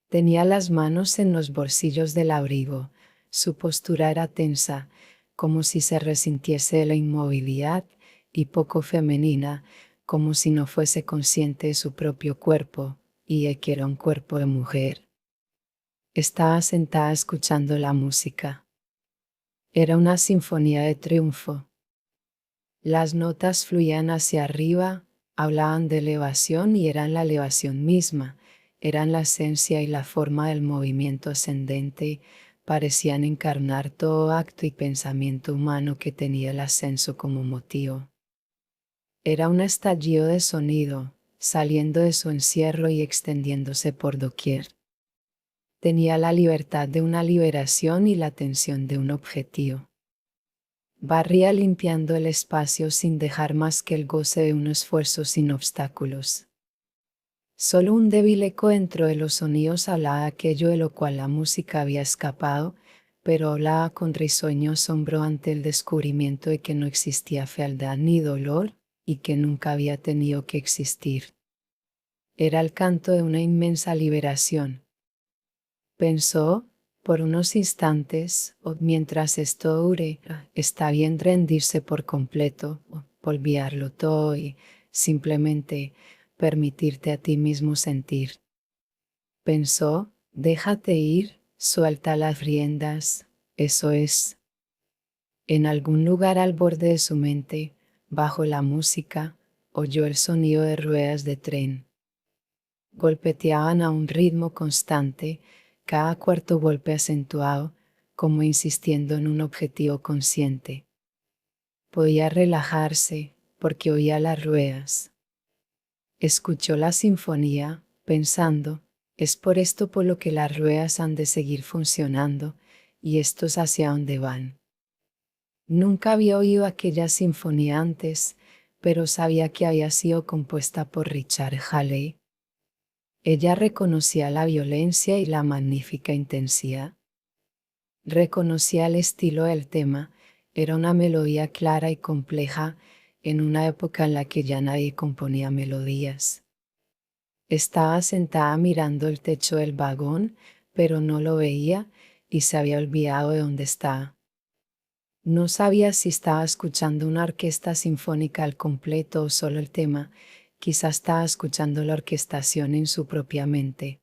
Tenía las manos en los bolsillos del abrigo, su postura era tensa, como si se resintiese de la inmovilidad, y poco femenina, como si no fuese consciente de su propio cuerpo, y de que era un cuerpo de mujer. Estaba sentada escuchando la música. Era una sinfonía de triunfo. Las notas fluían hacia arriba, hablaban de elevación y eran la elevación misma, eran la esencia y la forma del movimiento ascendente, parecían encarnar todo acto y pensamiento humano que tenía el ascenso como motivo. Era un estallido de sonido, saliendo de su encierro y extendiéndose por doquier. Tenía la libertad de una liberación y la tensión de un objetivo. Barría limpiando el espacio sin dejar más que el goce de un esfuerzo sin obstáculos. Solo un débil eco dentro de los sonidos hablaba aquello de lo cual la música había escapado, pero hablaba con risueño asombro ante el descubrimiento de que no existía fealdad ni dolor, y que nunca había tenido que existir. Era el canto de una inmensa liberación. Pensó, por unos instantes, o mientras esto dure, está bien rendirse por completo, o olvidarlo todo y simplemente permitirte a ti mismo sentir. Pensó, déjate ir, suelta las riendas, eso es. En algún lugar al borde de su mente, bajo la música, oyó el sonido de ruedas de tren. Golpeteaban a un ritmo constante, cada cuarto golpe acentuado, como insistiendo en un objetivo consciente. Podía relajarse porque oía las ruedas. Escuchó la sinfonía, pensando, es por esto por lo que las ruedas han de seguir funcionando, y esto es hacia dónde van. Nunca había oído aquella sinfonía antes, pero sabía que había sido compuesta por Richard Halley. Ella reconocía la violencia y la magnífica intensidad. Reconocía el estilo del tema, era una melodía clara y compleja en una época en la que ya nadie componía melodías. Estaba sentada mirando el techo del vagón, pero no lo veía y se había olvidado de dónde estaba. No sabía si estaba escuchando una orquesta sinfónica al completo o solo el tema, quizás estaba escuchando la orquestación en su propia mente.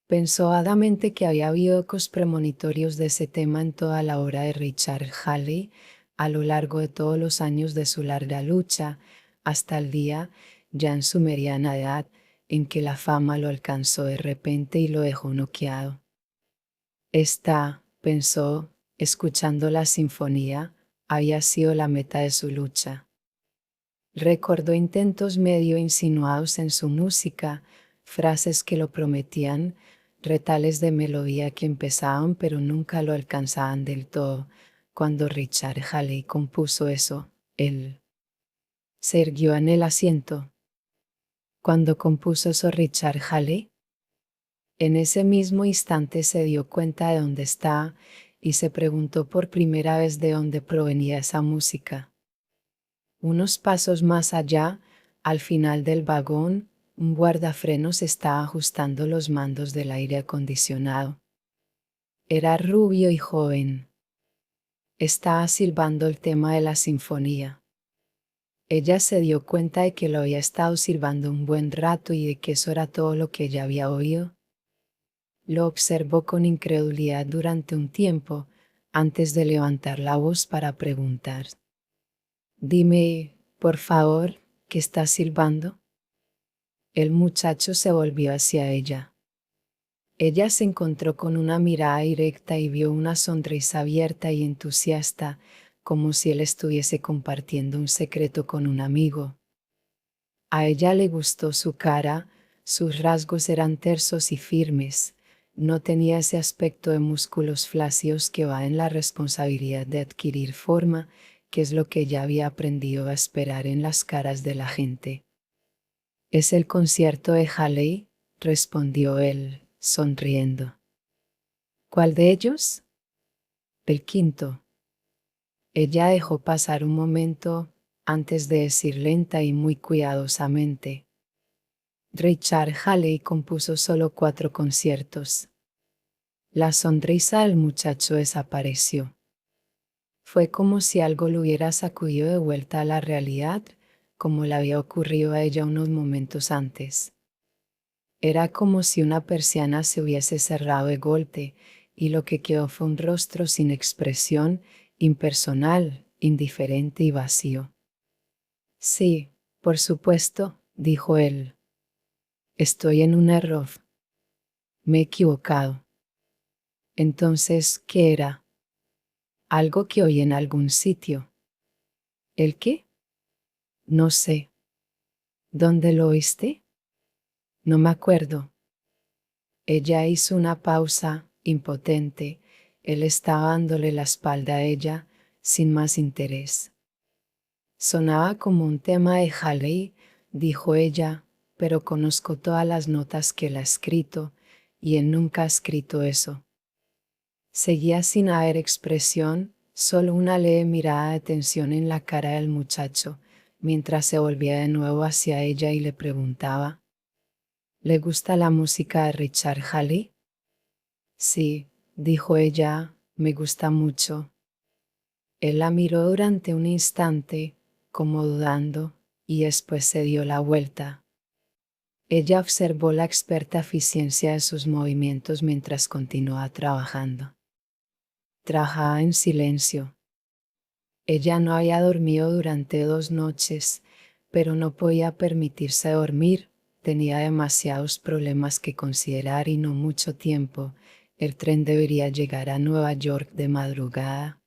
Pensó hadamente que había habido ecos premonitorios de ese tema en toda la obra de Richard Halley, a lo largo de todos los años de su larga lucha, hasta el día, ya en su mediana edad, en que la fama lo alcanzó de repente y lo dejó noqueado. Pensó, escuchando la sinfonía, había sido la meta de su lucha. Recordó intentos medio insinuados en su música, frases que lo prometían, retales de melodía que empezaban pero nunca lo alcanzaban del todo. Cuando Richard Halley compuso eso, él se irguió en el asiento. Cuando compuso eso Richard Halley, en ese mismo instante se dio cuenta de dónde estaba y se preguntó por primera vez de dónde provenía esa música. Unos pasos más allá, al final del vagón, un guardafrenos estaba ajustando los mandos del aire acondicionado. Era rubio y joven. Estaba silbando el tema de la sinfonía. Ella se dio cuenta de que lo había estado silbando un buen rato y de que eso era todo lo que ella había oído. Lo observó con incredulidad durante un tiempo, antes de levantar la voz para preguntar. Dime, por favor, ¿qué estás silbando? El muchacho se volvió hacia ella. Ella se encontró con una mirada directa y vio una sonrisa abierta y entusiasta, como si él estuviese compartiendo un secreto con un amigo. A ella le gustó su cara, sus rasgos eran tersos y firmes, no tenía ese aspecto de músculos flácidos que va en la responsabilidad de adquirir forma, que es lo que ella había aprendido a esperar en las caras de la gente. «Es el concierto de Halley», respondió él, sonriendo. «¿Cuál de ellos?», El quinto. Ella dejó pasar un momento antes de decir lenta y muy cuidadosamente. Richard Halley compuso solo 4 conciertos. La sonrisa del muchacho desapareció. Fue como si algo lo hubiera sacudido de vuelta a la realidad, como le había ocurrido a ella unos momentos antes. Era como si una persiana se hubiese cerrado de golpe, y lo que quedó fue un rostro sin expresión, impersonal, indiferente y vacío. Sí, por supuesto, dijo él. Estoy en un error. Me he equivocado. Entonces, ¿qué era? Algo que oí en algún sitio. ¿El qué? No sé. ¿Dónde lo oíste? No me acuerdo. Ella hizo una pausa, impotente. Él estaba dándole la espalda a ella, sin más interés. Sonaba como un tema de Halley, dijo ella, pero conozco todas las notas que él ha escrito, y él nunca ha escrito eso. Seguía sin haber expresión, solo una leve mirada de tensión en la cara del muchacho, mientras se volvía de nuevo hacia ella y le preguntaba: ¿Le gusta la música de Richard Halley? Sí, dijo ella, me gusta mucho. Él la miró durante un instante, como dudando, y después se dio la vuelta. Ella observó la experta eficiencia de sus movimientos mientras continuaba trabajando. Trabajaba en silencio. Ella no había dormido durante 2 noches, pero no podía permitirse dormir, tenía demasiados problemas que considerar y no mucho tiempo. El tren debería llegar a Nueva York de madrugada.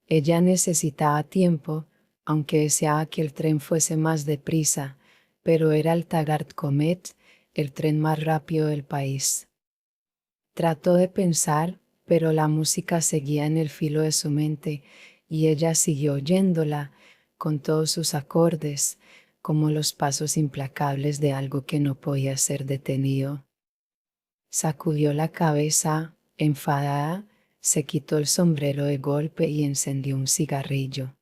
Ella necesitaba tiempo, aunque deseaba que el tren fuese más deprisa, pero era el Taggart Comet, el tren más rápido del país. Trató de pensar, pero la música seguía en el filo de su mente, y ella siguió oyéndola, con todos sus acordes, como los pasos implacables de algo que no podía ser detenido. Sacudió la cabeza, enfadada, se quitó el sombrero de golpe y encendió un cigarrillo.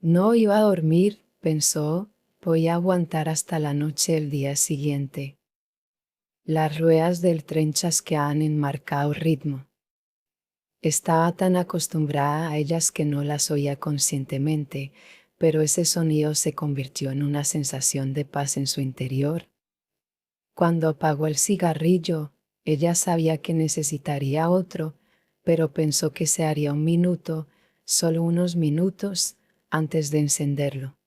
No iba a dormir, pensó, podía aguantar hasta la noche del día siguiente. Las ruedas del tren chasqueaban en marcado ritmo. Estaba tan acostumbrada a ellas que no las oía conscientemente, pero ese sonido se convirtió en una sensación de paz en su interior. Cuando apagó el cigarrillo, ella sabía que necesitaría otro, pero pensó que se haría un minuto, solo unos minutos, antes de encenderlo.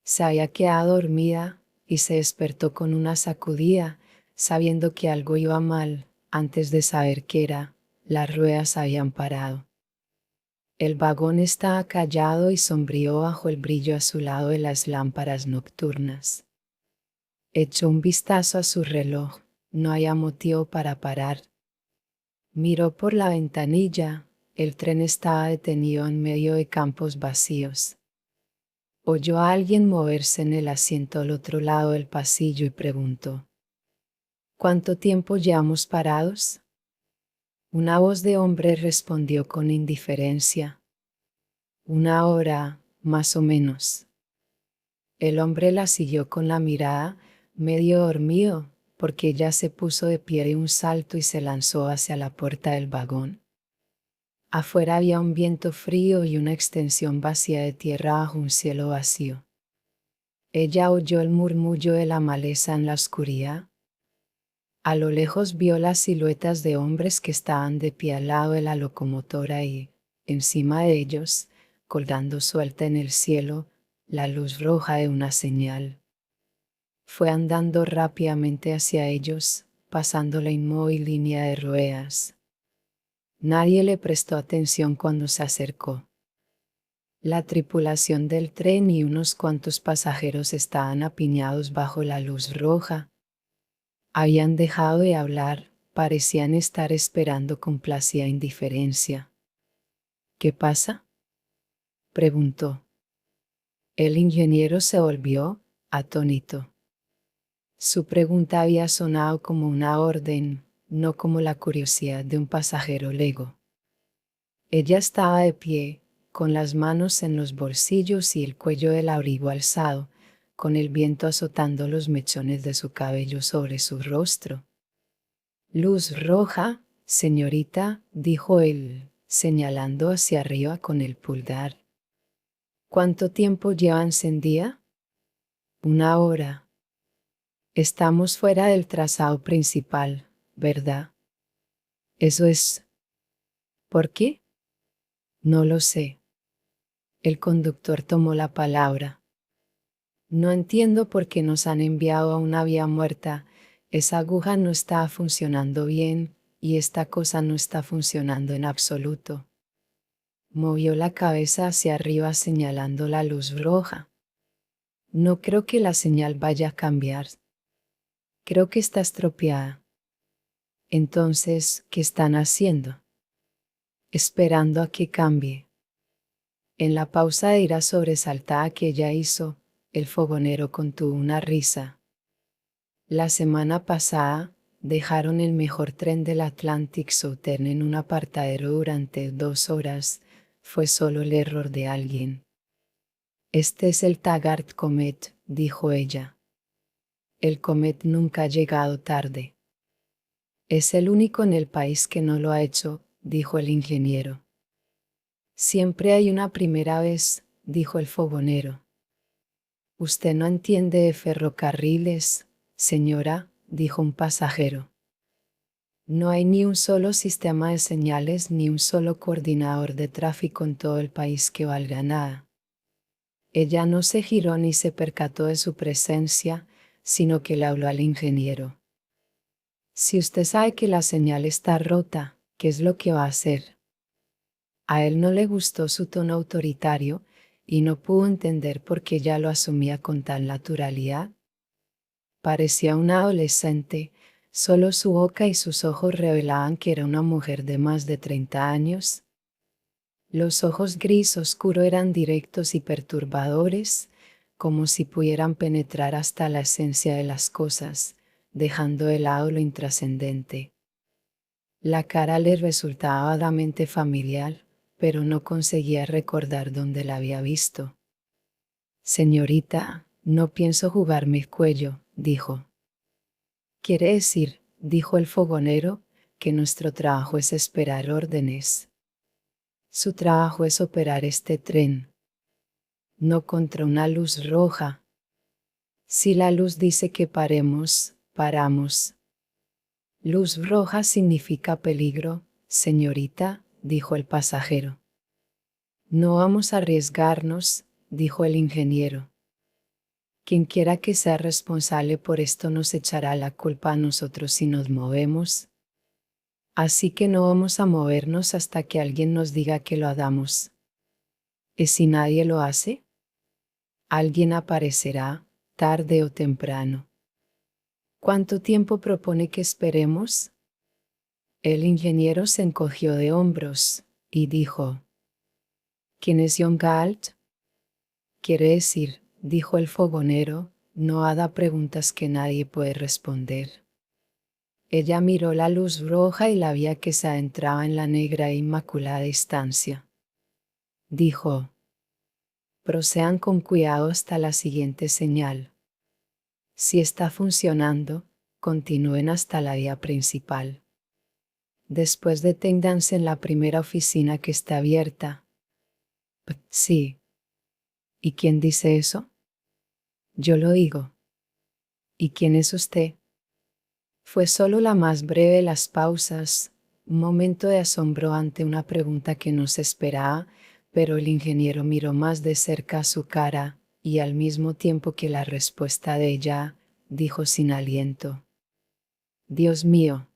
Se había quedado dormida y se despertó con una sacudida, sabiendo que algo iba mal, antes de saber qué era. Las ruedas habían parado. El vagón estaba callado y sombrío bajo el brillo azulado de las lámparas nocturnas. Echó un vistazo a su reloj. No había motivo para parar. Miró por la ventanilla. El tren estaba detenido en medio de campos vacíos. Oyó a alguien moverse en el asiento al otro lado del pasillo y preguntó: ¿Cuánto tiempo llevamos parados? Una voz de hombre respondió con indiferencia: 1 hora, más o menos. El hombre la siguió con la mirada, medio dormido, porque ella se puso de pie de un salto y se lanzó hacia la puerta del vagón. Afuera había un viento frío y una extensión vacía de tierra bajo un cielo vacío. Ella oyó el murmullo de la maleza en la oscuridad. A lo lejos vio las siluetas de hombres que estaban de pie al lado de la locomotora y, encima de ellos, colgando suelta en el cielo, la luz roja de una señal. Fue andando rápidamente hacia ellos, pasando la inmóvil línea de ruedas. Nadie le prestó atención cuando se acercó. La tripulación del tren y unos cuantos pasajeros estaban apiñados bajo la luz roja. Habían dejado de hablar, parecían estar esperando con placida indiferencia. ¿Qué pasa?, preguntó. El ingeniero se volvió, atónito. Su pregunta había sonado como una orden, no como la curiosidad de un pasajero lego. Ella estaba de pie, con las manos en los bolsillos y el cuello del abrigo alzado, con el viento azotando los mechones de su cabello sobre su rostro. Luz roja, señorita, dijo él, señalando hacia arriba con el pulgar. ¿Cuánto tiempo lleva encendida? 1 hora. Estamos fuera del trazado principal, ¿verdad? Eso es. ¿Por qué? No lo sé. El conductor tomó la palabra. No entiendo por qué nos han enviado a una vía muerta. Esa aguja no está funcionando bien y esta cosa no está funcionando en absoluto. Movió la cabeza hacia arriba señalando la luz roja. No creo que la señal vaya a cambiar. Creo que está estropeada. Entonces, ¿qué están haciendo? Esperando a que cambie. En la pausa de ira sobresaltada que ella hizo, el fogonero contuvo una risa. La semana pasada, dejaron el mejor tren del Atlantic Southern en un apartadero durante 2 horas. Fue solo el error de alguien. Este es el Taggart Comet, dijo ella. El Comet nunca ha llegado tarde. Es el único en el país que no lo ha hecho, dijo el ingeniero. Siempre hay una primera vez, dijo el fogonero. Usted no entiende de ferrocarriles, señora, dijo un pasajero. No hay ni un solo sistema de señales ni un solo coordinador de tráfico en todo el país que valga nada. Ella no se giró ni se percató de su presencia, sino que le habló al ingeniero. Si usted sabe que la señal está rota, ¿qué es lo que va a hacer? A él no le gustó su tono autoritario y no pudo entender por qué ella lo asumía con tal naturalidad. Parecía una adolescente, solo su boca y sus ojos revelaban que era una mujer de más de 30 años. Los ojos gris oscuro eran directos y perturbadores, como si pudieran penetrar hasta la esencia de las cosas, dejando de lado lo intrascendente. La cara le resultaba vagamente familiar, pero no conseguía recordar dónde la había visto. Señorita, no pienso jugarme el cuello, dijo. Quiere decir, dijo el fogonero, que nuestro trabajo es esperar órdenes. Su trabajo es operar este tren. No contra una luz roja. Si la luz dice que paremos, paramos. Luz roja significa peligro, señorita, dijo el pasajero. No vamos a arriesgarnos, dijo el ingeniero. Quien quiera que sea responsable por esto nos echará la culpa a nosotros si nos movemos. Así que no vamos a movernos hasta que alguien nos diga que lo hagamos. ¿Y si nadie lo hace? Alguien aparecerá, tarde o temprano. ¿Cuánto tiempo propone que esperemos? El ingeniero se encogió de hombros y dijo: ¿Quién es John Galt? Quiere decir, dijo el fogonero, no haga preguntas que nadie puede responder. Ella miró la luz roja y la vía que se adentraba en la negra e inmaculada estancia. Dijo: procedan con cuidado hasta la siguiente señal. Si está funcionando, continúen hasta la vía principal. Después deténganse en la primera oficina que está abierta. Sí. ¿Y quién dice eso? Yo lo digo. ¿Y quién es usted? Fue solo la más breve de las pausas, un momento de asombro ante una pregunta que no se esperaba, pero el ingeniero miró más de cerca su cara, y al mismo tiempo que la respuesta de ella, dijo sin aliento: Dios mío.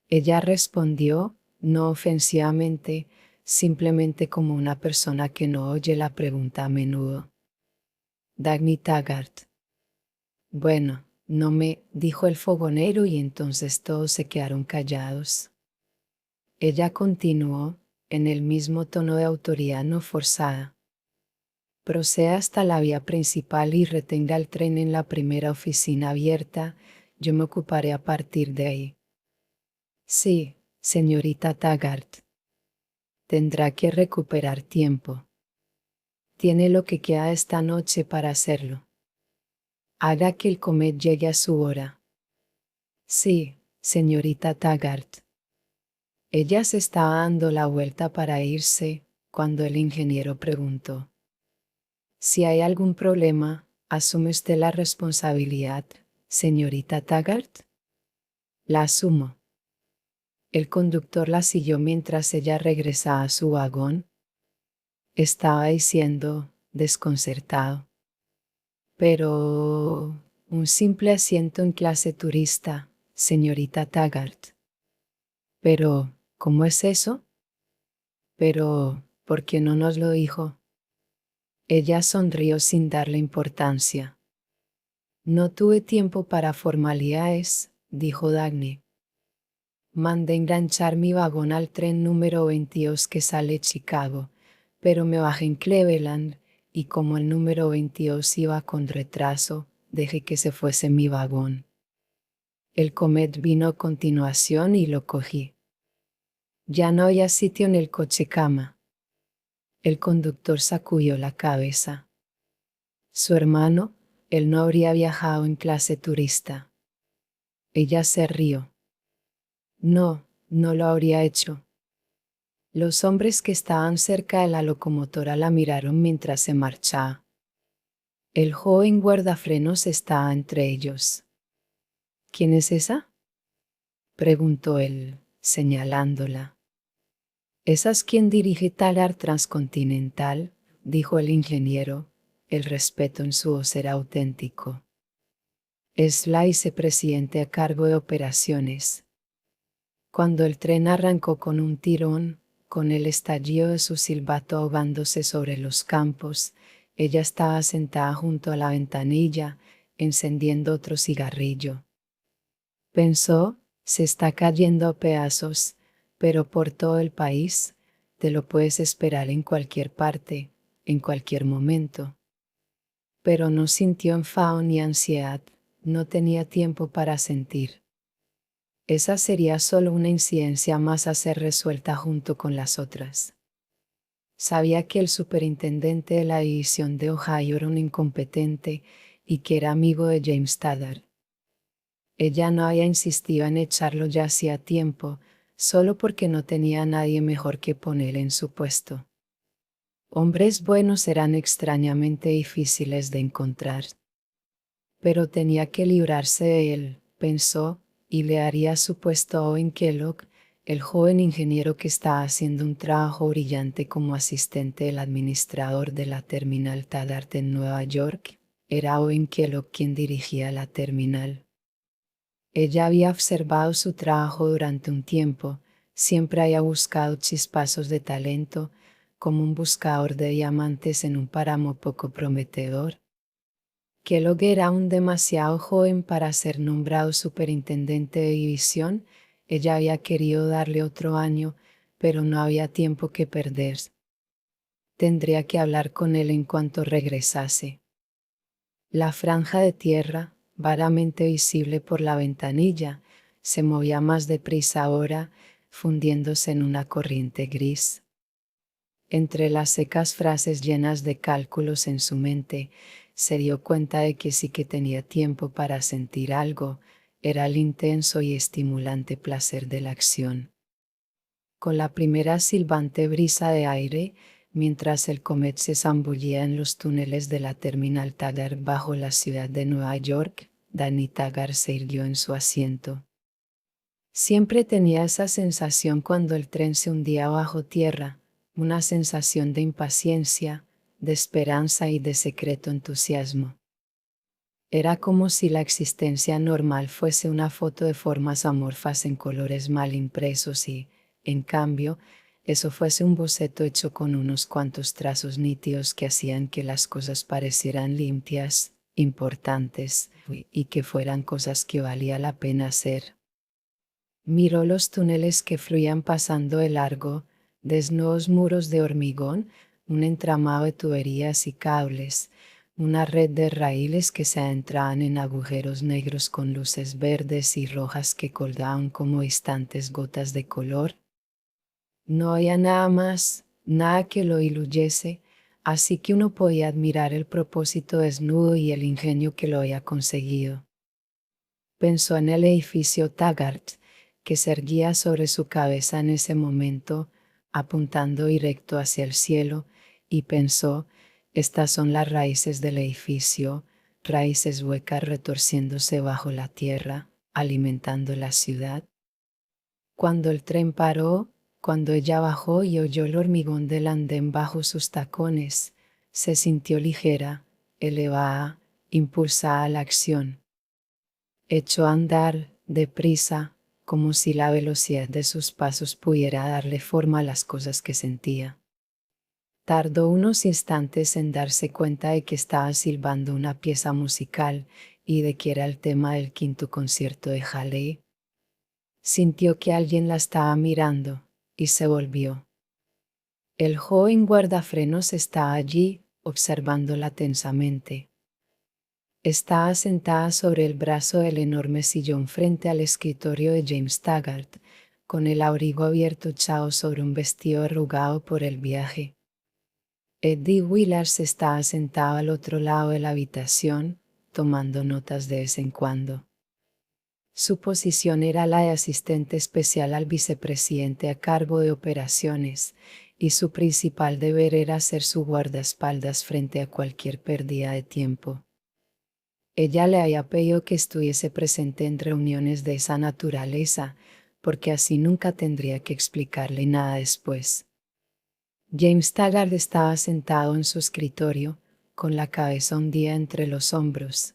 Ella respondió, no ofensivamente, simplemente como una persona que no oye la pregunta a menudo. Dagny Taggart. Bueno, no me, dijo el fogonero y entonces todos se quedaron callados. Ella continuó, en el mismo tono de autoridad no forzada. Proceda hasta la vía principal y retenga el tren en la primera oficina abierta, yo me ocuparé a partir de ahí. Sí, señorita Taggart. Tendrá que recuperar tiempo. Tiene lo que queda esta noche para hacerlo. Haga que el comet llegue a su hora. Sí, señorita Taggart. Ella se estaba dando la vuelta para irse, cuando el ingeniero preguntó: «Si hay algún problema, ¿asume usted la responsabilidad, señorita Taggart?» «La asumo». El conductor la siguió mientras ella regresaba a su vagón. Estaba diciendo, desconcertado: «Pero... un simple asiento en clase turista, señorita Taggart». «Pero, ¿cómo es eso?» «Pero, ¿por qué no nos lo dijo?» Ella sonrió sin darle importancia. «No tuve tiempo para formalidades», dijo Dagny. «Mandé enganchar mi vagón al tren número 22 que sale de Chicago, pero me bajé en Cleveland, y como el número 22 iba con retraso, dejé que se fuese mi vagón. El comet vino a continuación y lo cogí. Ya no había sitio en el coche cama». El conductor sacudió la cabeza. Su hermano, él no habría viajado en clase turista. Ella se rió. No, no lo habría hecho. Los hombres que estaban cerca de la locomotora la miraron mientras se marchaba. El joven guardafrenos estaba entre ellos. «¿Quién es esa?», preguntó él, señalándola. «Esa es quien dirige Talar Transcontinental», dijo el ingeniero. El respeto en su voz era auténtico. «Es la vicepresidente a cargo de operaciones». Cuando el tren arrancó con un tirón, con el estallido de su silbato ahogándose sobre los campos, ella estaba sentada junto a la ventanilla, encendiendo otro cigarrillo. Pensó: «Se está cayendo a pedazos, pero por todo el país, te lo puedes esperar en cualquier parte, en cualquier momento». Pero no sintió enfado ni ansiedad, no tenía tiempo para sentir. Esa sería solo una incidencia más a ser resuelta junto con las otras. Sabía que el superintendente de la división de Ohio era un incompetente y que era amigo de James Taggart. Ella no había insistido en echarlo ya hacía tiempo, solo porque no tenía a nadie mejor que poner en su puesto. Hombres buenos eran extrañamente difíciles de encontrar. Pero tenía que librarse de él, pensó, y le haría su puesto a Owen Kellogg, el joven ingeniero que estaba haciendo un trabajo brillante como asistente del administrador de la terminal Taggart en Nueva York. Era Owen Kellogg quien dirigía la terminal. Ella había observado su trabajo durante un tiempo, siempre había buscado chispazos de talento, como un buscador de diamantes en un páramo poco prometedor. Kellogg era aún demasiado joven para ser nombrado superintendente de división. Ella había querido darle otro año, pero no había tiempo que perder. Tendría que hablar con él en cuanto regresase. La franja de tierra, vagamente visible por la ventanilla, se movía más deprisa ahora, fundiéndose en una corriente gris. Entre las secas frases llenas de cálculos en su mente, se dio cuenta de que sí que tenía tiempo para sentir algo, era el intenso y estimulante placer de la acción. Con la primera silbante brisa de aire, mientras el comet se zambullía en los túneles de la terminal Taggart bajo la ciudad de Nueva York, Danny Taggart se irguió en su asiento. Siempre tenía esa sensación cuando el tren se hundía bajo tierra, una sensación de impaciencia, de esperanza y de secreto entusiasmo. Era como si la existencia normal fuese una foto de formas amorfas en colores mal impresos y, en cambio, eso fuese un boceto hecho con unos cuantos trazos nítidos que hacían que las cosas parecieran limpias, importantes, y que fueran cosas que valía la pena hacer. Miró los túneles que fluían pasando de largo, desnudos muros de hormigón, un entramado de tuberías y cables, una red de raíles que se adentraban en agujeros negros con luces verdes y rojas que colgaban como distantes gotas de color. No había nada más, nada que lo iluyese, así que uno podía admirar el propósito desnudo y el ingenio que lo había conseguido. Pensó en el edificio Taggart, que se erguía sobre su cabeza en ese momento, apuntando directo hacia el cielo, y pensó, estas son las raíces del edificio, raíces huecas retorciéndose bajo la tierra, alimentando la ciudad. Cuando el tren paró, cuando ella bajó y oyó el hormigón del andén bajo sus tacones, se sintió ligera, elevada, impulsada a la acción. Echó a andar, deprisa, como si la velocidad de sus pasos pudiera darle forma a las cosas que sentía. Tardó unos instantes en darse cuenta de que estaba silbando una pieza musical y de que era el tema del quinto concierto de Halley. Sintió que alguien la estaba mirando, y se volvió. El joven guardafrenos estaba allí, observándola tensamente. Estaba sentada sobre el brazo del enorme sillón frente al escritorio de James Taggart, con el abrigo abierto echado sobre un vestido arrugado por el viaje. Eddie Willars estaba sentado al otro lado de la habitación, tomando notas de vez en cuando. Su posición era la de asistente especial al vicepresidente a cargo de operaciones, y su principal deber era ser su guardaespaldas frente a cualquier pérdida de tiempo. Ella le había pedido que estuviese presente en reuniones de esa naturaleza, porque así nunca tendría que explicarle nada después. James Taggart estaba sentado en su escritorio, con la cabeza hundida entre los hombros.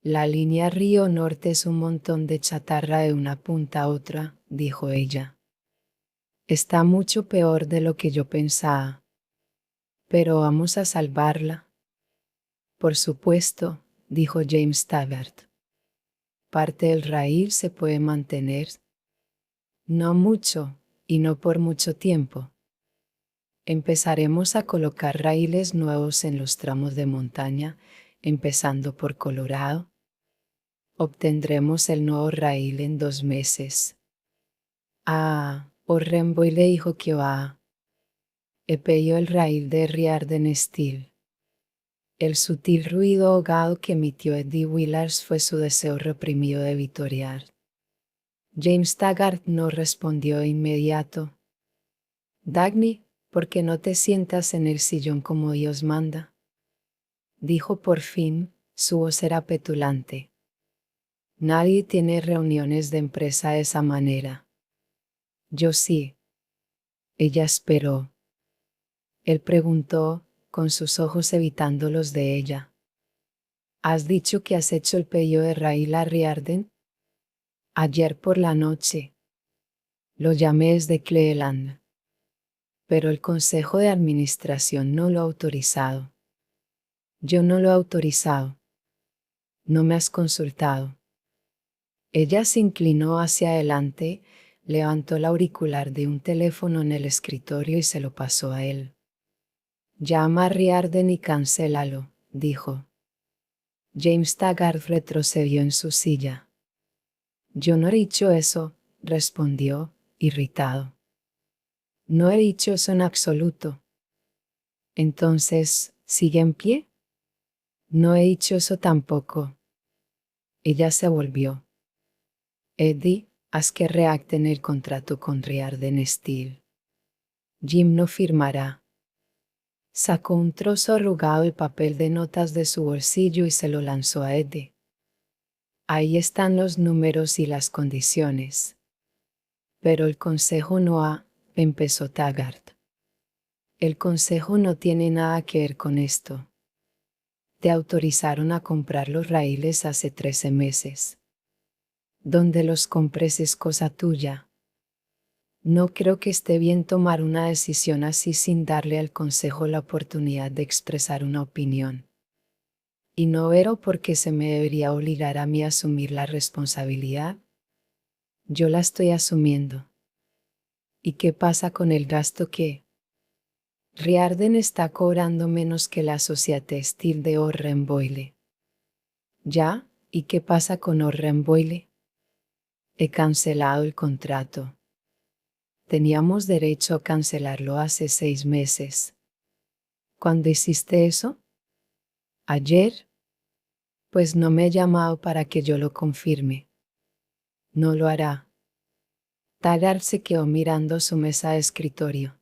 La línea Río Norte es un montón de chatarra de una punta a otra, dijo ella. Está mucho peor de lo que yo pensaba. Pero vamos a salvarla. Por supuesto, dijo James Taggart. Parte del raíl se puede mantener. No mucho, y no por mucho tiempo. Empezaremos a colocar raíles nuevos en los tramos de montaña, empezando por Colorado. Obtendremos el nuevo raíl en 2 meses. Orrenboy le dijo que va. He pedido el raíl de Riarden Steel. El sutil ruido ahogado que emitió Eddie Willars fue su deseo reprimido de vitorear. James Taggart no respondió de inmediato. Dagny, ¿por qué no te sientas en el sillón como Dios manda? Dijo por fin, su voz era petulante. Nadie tiene reuniones de empresa de esa manera. Yo sí. Ella esperó. Él preguntó, con sus ojos evitando los de ella. ¿Has dicho que has hecho el pedido de Raíl a Riarden? Ayer por la noche. Lo llamé desde Cleveland. Pero el Consejo de Administración no lo ha autorizado. Yo no lo he autorizado. No me has consultado. Ella se inclinó hacia adelante, levantó el auricular de un teléfono en el escritorio y se lo pasó a él. Llama a Riarden y cancélalo, dijo. James Taggart retrocedió en su silla. Yo no he dicho eso, respondió, irritado. No he dicho eso en absoluto. Entonces, ¿sigue en pie? No he dicho eso tampoco. Ella se volvió. Eddie, haz que reacten el contrato con Riarden Steel. Jim no firmará. Sacó un trozo arrugado de papel de notas de su bolsillo y se lo lanzó a Eddie. Ahí están los números y las condiciones. Pero el consejo no ha, empezó Taggart. El consejo no tiene nada que ver con esto. Te autorizaron a comprar los raíles hace 13 meses. Donde los compres es cosa tuya. No creo que esté bien tomar una decisión así sin darle al consejo la oportunidad de expresar una opinión. Y no veo por qué se me debería obligar a mí a asumir la responsabilidad. Yo la estoy asumiendo. ¿Y qué pasa con el gasto que? Riarden está cobrando menos que la Societe Steel de Orrenboyle. ¿Ya? ¿Y qué pasa con Orrenboyle? He cancelado el contrato. Teníamos derecho a cancelarlo hace 6 meses. ¿Cuándo hiciste eso? ¿Ayer? Pues no me he llamado para que yo lo confirme. No lo hará. Taggart se quedó mirando su mesa de escritorio.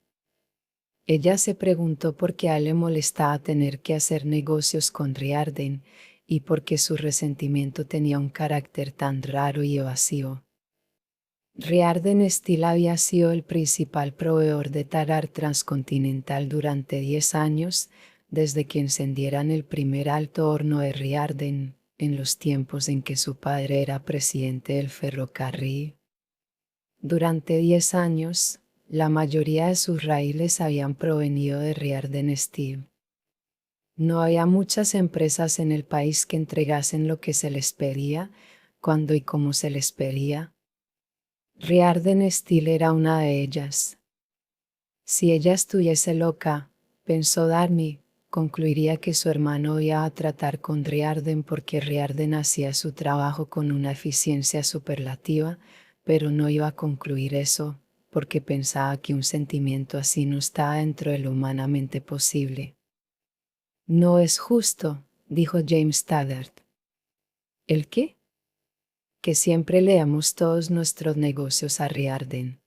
Ella se preguntó por qué a él le molestaba tener que hacer negocios con Riordan y por qué su resentimiento tenía un carácter tan raro y evasivo. Riordan Steel había sido el principal proveedor de Taggart Transcontinental durante 10 años, desde que encendieran el primer alto horno de Riordan, en los tiempos en que su padre era presidente del ferrocarril. Durante 10 años, la mayoría de sus raíles habían provenido de Riordan Steel. No había muchas empresas en el país que entregasen lo que se les pedía, cuando y como se les pedía. Riordan Steel era una de ellas. Si ella estuviese loca, pensó Darny, concluiría que su hermano iba a tratar con Riordan porque Riordan hacía su trabajo con una eficiencia superlativa, pero no iba a concluir eso, porque pensaba que un sentimiento así no estaba dentro de lo humanamente posible. No es justo, dijo James Taggart. ¿El qué? Que siempre leamos todos nuestros negocios a Riordan.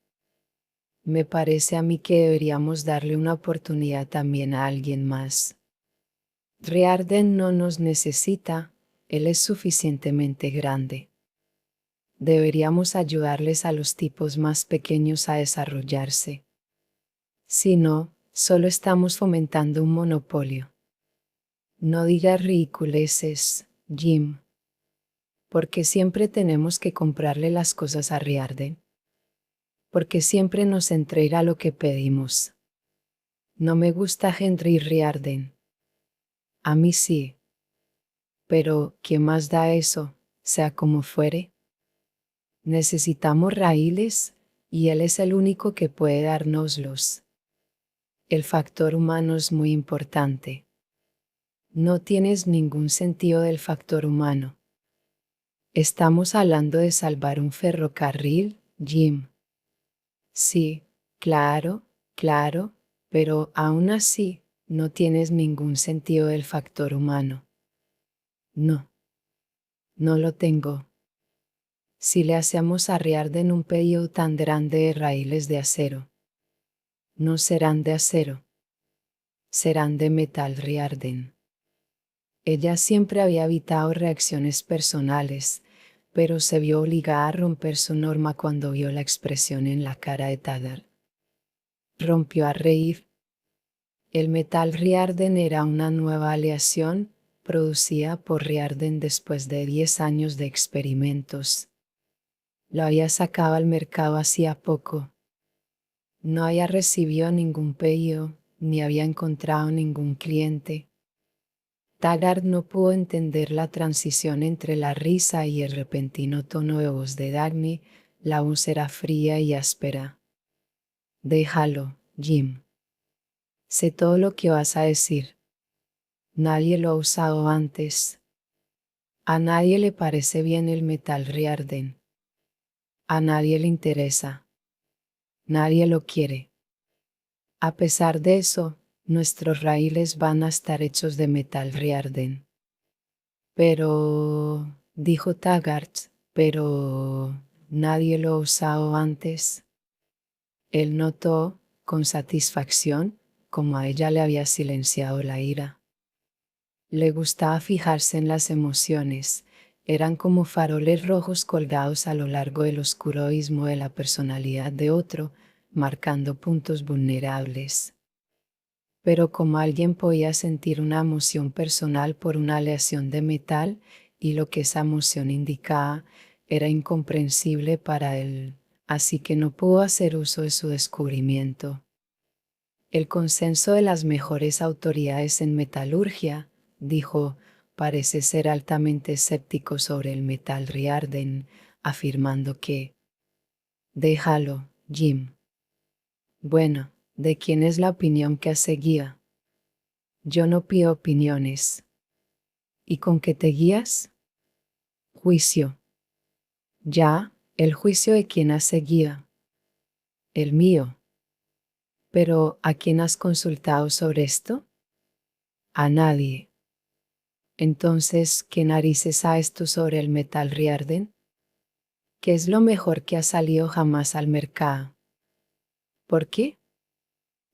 Me parece a mí que deberíamos darle una oportunidad también a alguien más. Riordan no nos necesita, él es suficientemente grande. Deberíamos ayudarles a los tipos más pequeños a desarrollarse. Si no, solo estamos fomentando un monopolio. No digas ridiculeces, Jim. Porque siempre tenemos que comprarle las cosas a Riordan. Porque siempre nos entrega lo que pedimos. No me gusta Henry Riordan. A mí sí. Pero, ¿qué más da eso, sea como fuere? Necesitamos raíles, y él es el único que puede dárnoslos. El factor humano es muy importante. No tienes ningún sentido del factor humano. Estamos hablando de salvar un ferrocarril, Jim. Sí, claro, claro, pero aún así, no tienes ningún sentido del factor humano. No. No lo tengo. Si le hacemos a Riordan un pedido tan grande de raíles de acero. No serán de acero. Serán de metal Riordan. Ella siempre había evitado reacciones personales, pero se vio obligada a romper su norma cuando vio la expresión en la cara de Taggart. Rompió a reír. El metal Riordan era una nueva aleación, producida por Riordan después de 10 años de experimentos. Lo había sacado al mercado hacía poco. No había recibido ningún pedido, ni había encontrado ningún cliente. Taggart no pudo entender la transición entre la risa y el repentino tono de voz de Dagny. La voz era fría y áspera. Déjalo, Jim. Sé todo lo que vas a decir. Nadie lo ha usado antes. A nadie le parece bien el metal Riordan. A nadie le interesa. Nadie lo quiere. A pesar de eso, nuestros raíles van a estar hechos de metal Riordan. Pero, dijo Taggart, pero nadie lo ha usado antes. Él notó, con satisfacción, cómo a ella le había silenciado la ira. Le gustaba fijarse en las emociones, eran como faroles rojos colgados a lo largo del oscuro abismo de la personalidad de otro, marcando puntos vulnerables. Pero como alguien podía sentir una emoción personal por una aleación de metal, y lo que esa emoción indicaba era incomprensible para él, así que no pudo hacer uso de su descubrimiento. El consenso de las mejores autoridades en metalurgia, dijo, parece ser altamente escéptico sobre el metal Riordan, afirmando que déjalo, Jim. Bueno, ¿de quién es la opinión que has seguido? Yo no pido opiniones. ¿Y con qué te guías? Juicio. Ya, el juicio de quien has seguido. El mío. Pero, ¿a quién has consultado sobre esto? A nadie. Entonces, ¿qué narices ha esto sobre el metal Riarden? ¿Qué es lo mejor que ha salido jamás al mercado? ¿Por qué?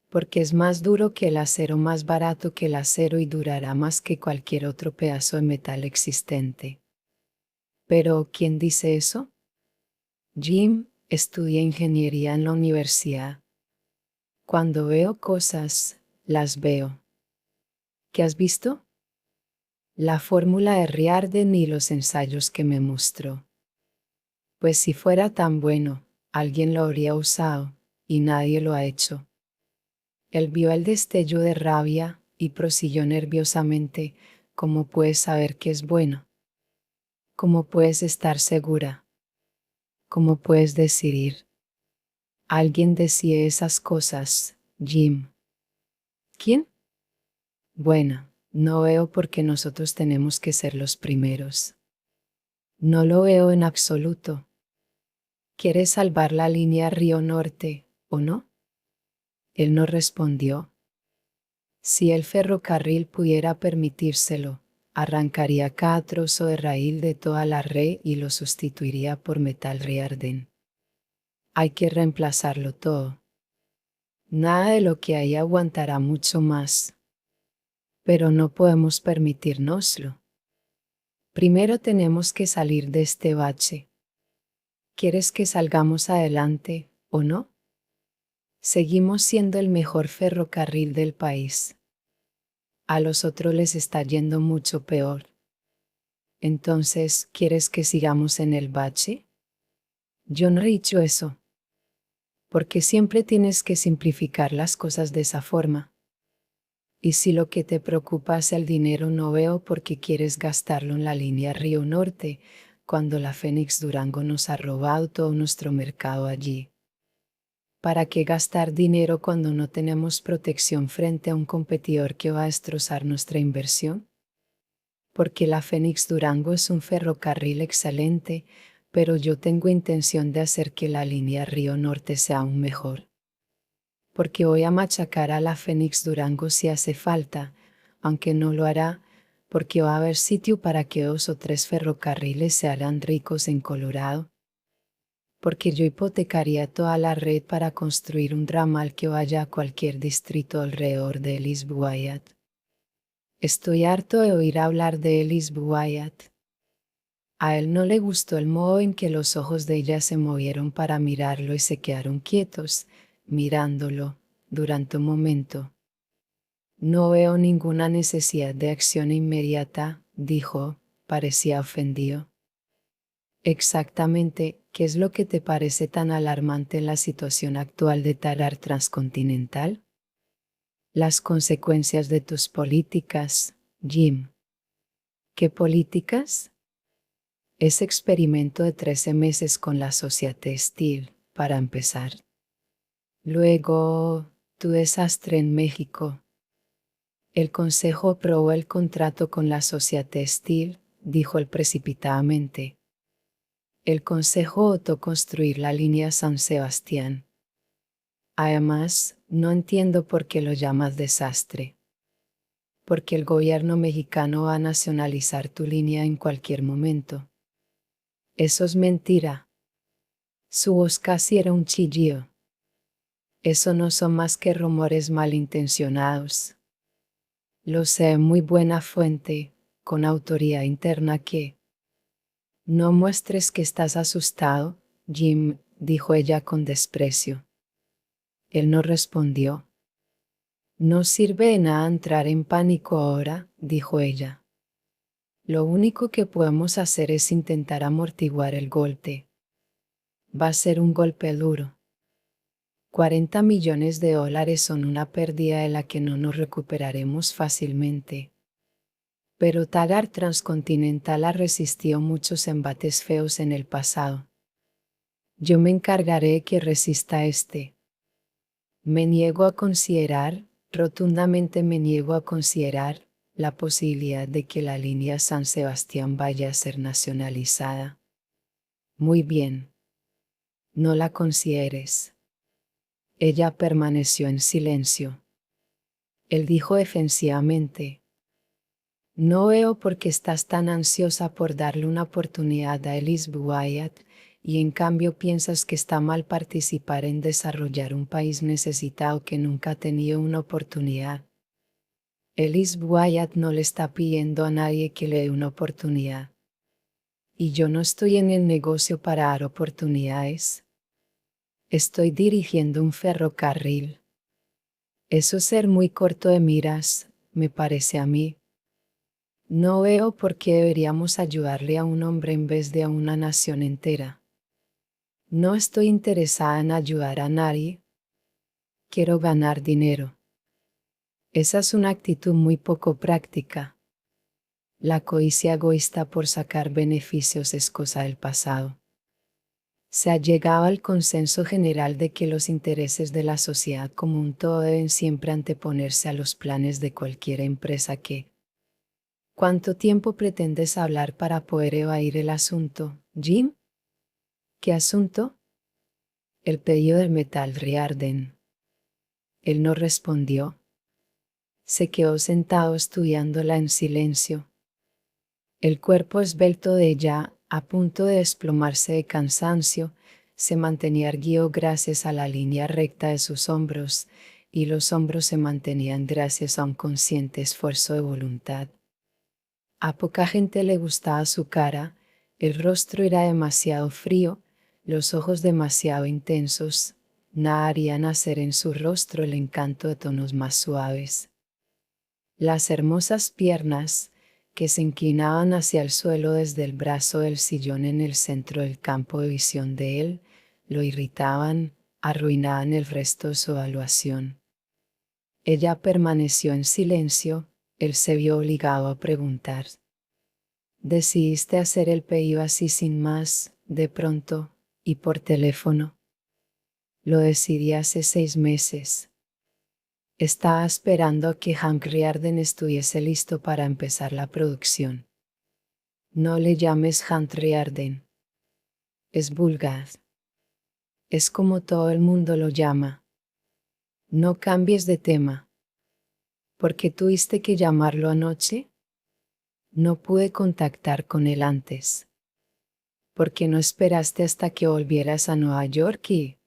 Porque es más duro que el acero, más barato que el acero y durará más que cualquier otro pedazo de metal existente. Pero, ¿quién dice eso? Jim, estudia ingeniería en la universidad. Cuando veo cosas, las veo. ¿Qué has visto? La fórmula de Riarden y los ensayos que me mostró. Pues si fuera tan bueno, alguien lo habría usado, y nadie lo ha hecho. Él vio el destello de rabia y prosiguió nerviosamente: ¿cómo puedes saber que es bueno? ¿Cómo puedes estar segura? ¿Cómo puedes decidir? Alguien decía esas cosas, Jim. ¿Quién? Bueno, no veo por qué nosotros tenemos que ser los primeros. No lo veo en absoluto. ¿Quieres salvar la línea Río Norte, o no? Él no respondió. Si el ferrocarril pudiera permitírselo, arrancaría cada trozo de raíl de toda la red y lo sustituiría por metal Riarden. Hay que reemplazarlo todo. Nada de lo que hay aguantará mucho más. Pero no podemos permitírnoslo. Primero tenemos que salir de este bache. ¿Quieres que salgamos adelante, o no? Seguimos siendo el mejor ferrocarril del país. A los otros les está yendo mucho peor. Entonces, ¿quieres que sigamos en el bache? Yo no he dicho eso. Porque siempre tienes que simplificar las cosas de esa forma. Y si lo que te preocupa es el dinero, no veo por qué quieres gastarlo en la línea Río Norte, cuando la Fénix Durango nos ha robado todo nuestro mercado allí. ¿Para qué gastar dinero cuando no tenemos protección frente a un competidor que va a destrozar nuestra inversión? Porque la Fénix Durango es un ferrocarril excelente, pero yo tengo intención de hacer que la línea Río Norte sea aún mejor. Porque voy a machacar a la Fénix Durango si hace falta, aunque no lo hará, porque va a haber sitio para que 2 o 3 ferrocarriles se hagan ricos en Colorado. Porque yo hipotecaría toda la red para construir un ramal que vaya a cualquier distrito alrededor de Ellis Wyatt. Estoy harto de oír hablar de Ellis Wyatt. A él no le gustó el modo en que los ojos de ella se movieron para mirarlo y se quedaron quietos, mirándolo, durante un momento. No veo ninguna necesidad de acción inmediata, dijo, parecía ofendido. Exactamente, ¿qué es lo que te parece tan alarmante en la situación actual de Tarar Transcontinental? Las consecuencias de tus políticas, Jim. ¿Qué políticas? Ese experimento de 13 meses con la Société Steel, para empezar. Luego, tu desastre en México. El Consejo aprobó el contrato con la Société Steel, dijo él precipitadamente. El Consejo votó construir la línea San Sebastián. Además, no entiendo por qué lo llamas desastre. Porque el gobierno mexicano va a nacionalizar tu línea en cualquier momento. Eso es mentira. Su voz casi era un chillido. Eso no son más que rumores malintencionados. Lo sé de muy buena fuente, con autoridad interna que... No muestres que estás asustado, Jim, dijo ella con desprecio. Él no respondió. No sirve de nada entrar en pánico ahora, dijo ella. Lo único que podemos hacer es intentar amortiguar el golpe. Va a ser un golpe duro. 40 millones de dólares son una pérdida de la que no nos recuperaremos fácilmente. Pero Tarar Transcontinental ha resistido muchos embates feos en el pasado. Yo me encargaré de que resista este. Me niego a considerar, rotundamente me niego a considerar, la posibilidad de que la línea San Sebastián vaya a ser nacionalizada. Muy bien. No la consideres. Ella permaneció en silencio. Él dijo defensivamente: no veo por qué estás tan ansiosa por darle una oportunidad a Elizabeth Wyatt y en cambio piensas que está mal participar en desarrollar un país necesitado que nunca ha tenido una oportunidad. Elizabeth Wyatt no le está pidiendo a nadie que le dé una oportunidad. Y yo no estoy en el negocio para dar oportunidades. Estoy dirigiendo un ferrocarril. Eso es ser muy corto de miras, me parece a mí. No veo por qué deberíamos ayudarle a un hombre en vez de a una nación entera. No estoy interesada en ayudar a nadie. Quiero ganar dinero. Esa es una actitud muy poco práctica. La codicia egoísta por sacar beneficios es cosa del pasado. Se ha llegado al consenso general de que los intereses de la sociedad como un todo deben siempre anteponerse a los planes de cualquier empresa que. ¿Cuánto tiempo pretendes hablar para poder evadir el asunto, Jim? ¿Qué asunto? El pedido del metal Riarden. Él no respondió. Se quedó sentado estudiándola en silencio. El cuerpo esbelto de ella, a punto de desplomarse de cansancio, se mantenía erguido gracias a la línea recta de sus hombros, y los hombros se mantenían gracias a un consciente esfuerzo de voluntad. A poca gente le gustaba su cara, el rostro era demasiado frío, los ojos demasiado intensos, nada haría nacer en su rostro el encanto de tonos más suaves. Las hermosas piernas, que se inclinaban hacia el suelo desde el brazo del sillón en el centro del campo de visión de él, lo irritaban, arruinaban el resto de su evaluación. Ella permaneció en silencio, él se vio obligado a preguntar: ¿decidiste hacer el pedido así sin más, de pronto, y por teléfono? Lo decidí hace 6 meses. Estaba esperando a que Hank Riordan estuviese listo para empezar la producción. No le llames Hank Riordan. Es vulgar. Es como todo el mundo lo llama. No cambies de tema. ¿Por qué tuviste que llamarlo anoche? No pude contactar con él antes. ¿Por qué no esperaste hasta que volvieras a Nueva York y?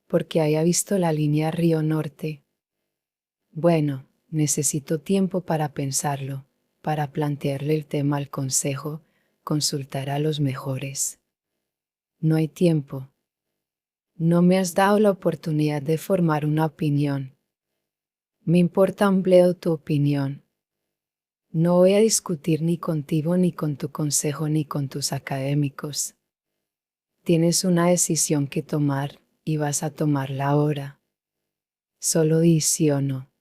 Porque haya visto la línea Río Norte. Bueno, necesito tiempo para pensarlo, para plantearle el tema al consejo, consultar a los mejores. No hay tiempo. No me has dado la oportunidad de formar una opinión. Me importa un bledo tu opinión. No voy a discutir ni contigo ni con tu consejo ni con tus académicos. Tienes una decisión que tomar y vas a tomarla ahora. Solo di sí o no.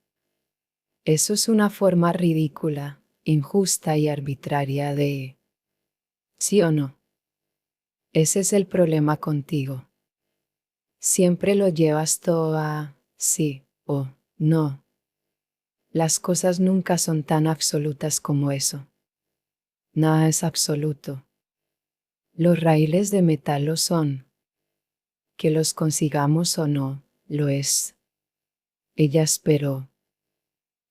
Eso es una forma ridícula, injusta y arbitraria de ¿sí o no? Ese es el problema contigo. Siempre lo llevas todo a sí o no. Las cosas nunca son tan absolutas como eso. Nada es absoluto. Los raíles de metal lo son. Que los consigamos o no, lo es. Ella esperó.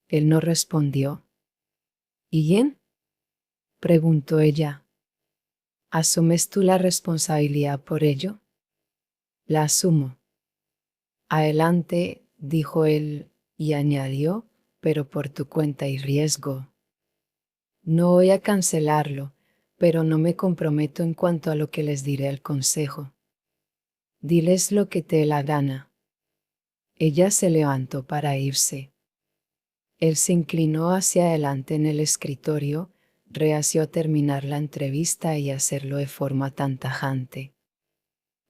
Él no respondió. ¿Y quién? Preguntó ella. ¿Asumes tú la responsabilidad por ello? La asumo. Adelante, dijo él, y añadió, pero por tu cuenta y riesgo. No voy a cancelarlo, pero no me comprometo en cuanto a lo que les diré al consejo. Diles lo que te dé la gana. Ella se levantó para irse. Él se inclinó hacia adelante en el escritorio, reacio a terminar la entrevista y hacerlo de forma tan tajante.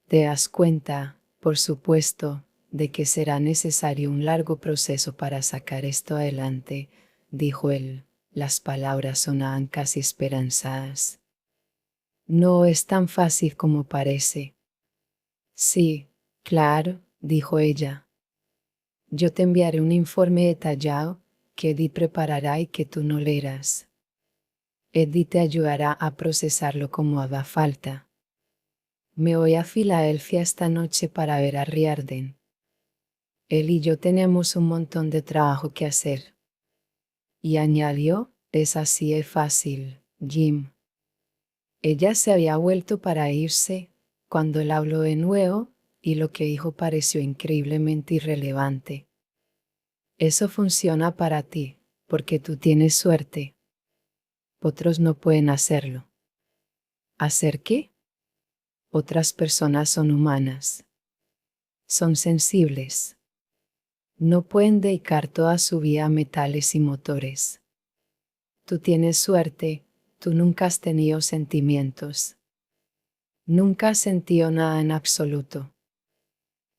Te das cuenta, por supuesto, de que será necesario un largo proceso para sacar esto adelante, dijo él. Las palabras sonaban casi esperanzadas. No es tan fácil como parece. Sí, claro, dijo ella. Yo te enviaré un informe detallado que Eddie preparará y que tú no leerás. Eddie te ayudará a procesarlo como haga falta. Me voy a Filadelfia esta noche para ver a Riordan. Él y yo tenemos un montón de trabajo que hacer. Y añadió, es así de fácil, Jim. Ella se había vuelto para irse, cuando él habló de nuevo, y lo que dijo pareció increíblemente irrelevante. Eso funciona para ti, porque tú tienes suerte. Otros no pueden hacerlo. ¿Hacer qué? Otras personas son humanas. Son sensibles. No pueden dedicar toda su vida a metales y motores. Tú tienes suerte, tú nunca has tenido sentimientos. Nunca has sentido nada en absoluto.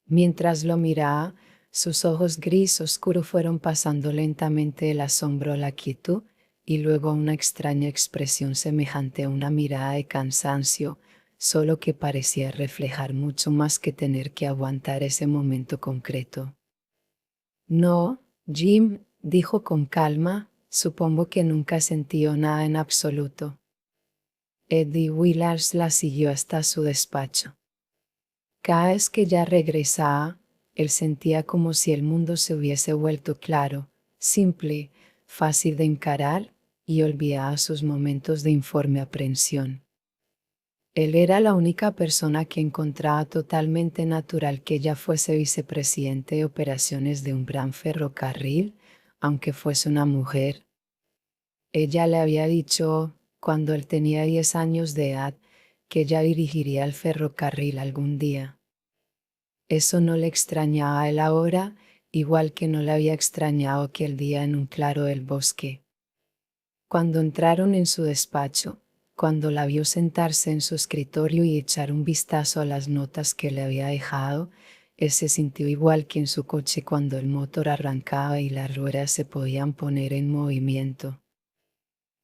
Mientras lo miraba, sus ojos gris oscuro fueron pasando lentamente del asombro a la quietud y luego a una extraña expresión semejante a una mirada de cansancio, solo que parecía reflejar mucho más que tener que aguantar ese momento concreto. No, Jim, dijo con calma, supongo que nunca sentió nada en absoluto. Eddie Willars la siguió hasta su despacho. Cada vez que ella regresaba, él sentía como si el mundo se hubiese vuelto claro, simple, fácil de encarar, y olvidaba sus momentos de informe aprensión. Él era la única persona que encontraba totalmente natural que ella fuese vicepresidente de operaciones de un gran ferrocarril, aunque fuese una mujer. Ella le había dicho, cuando él tenía 10 años de edad, que ella dirigiría el ferrocarril algún día. Eso no le extrañaba a él ahora, igual que no le había extrañado aquel día en un claro del bosque. Cuando entraron en su despacho, cuando la vio sentarse en su escritorio y echar un vistazo a las notas que le había dejado, él se sintió igual que en su coche cuando el motor arrancaba y las ruedas se podían poner en movimiento.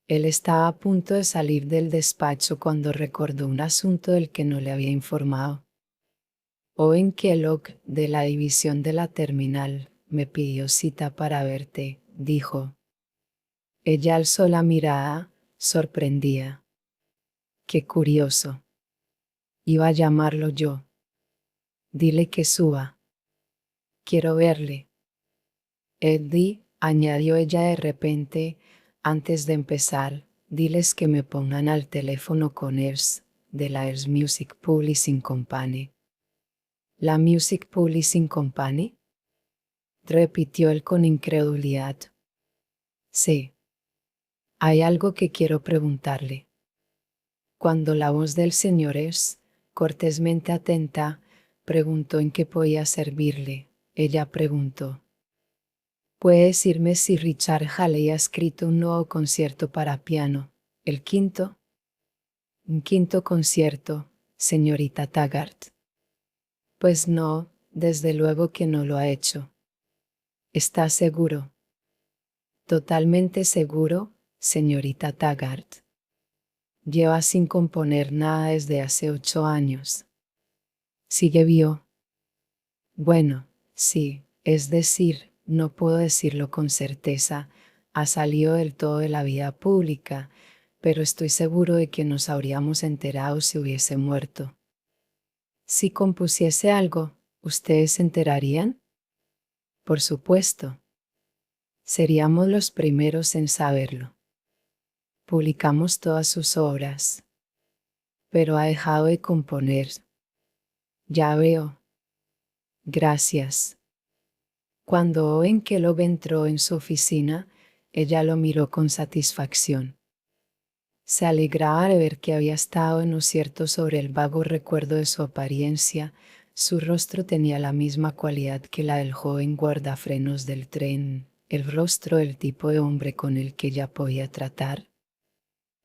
Él estaba a punto de salir del despacho cuando recordó un asunto del que no le había informado. Owen Kellogg, de la división de la terminal, me pidió cita para verte, dijo. Ella alzó la mirada, sorprendida. Qué curioso. Iba a llamarlo yo. Dile que suba. Quiero verle. Eddie, añadió ella de repente, antes de empezar, diles que me pongan al teléfono con Ears, de la Ears Music Publishing Company. ¿La Music Publishing Company? Repitió él con incredulidad. Sí. Hay algo que quiero preguntarle. Cuando la voz del señor Ears, cortésmente atenta, preguntó en qué podía servirle, ella preguntó. ¿Puede decirme si Richard Halley ha escrito un nuevo concierto para piano, el quinto? Un quinto concierto, señorita Taggart. Pues no, desde luego que no lo ha hecho. ¿Está seguro? Totalmente seguro, señorita Taggart. Lleva sin componer nada desde hace 8 años. ¿Sigue vivo? Bueno, sí, es decir, no puedo decirlo con certeza, ha salido del todo de la vida pública, pero estoy seguro de que nos habríamos enterado si hubiese muerto. Si compusiese algo, ¿ustedes se enterarían? Por supuesto. Seríamos los primeros en saberlo. Publicamos todas sus obras. Pero ha dejado de componer. Ya veo. Gracias. Cuando Owen Kellogg entró en su oficina, ella lo miró con satisfacción. Se alegraba de ver que había estado en lo cierto sobre el vago recuerdo de su apariencia. Su rostro tenía la misma cualidad que la del joven guardafrenos del tren, el rostro del tipo de hombre con el que ella podía tratar.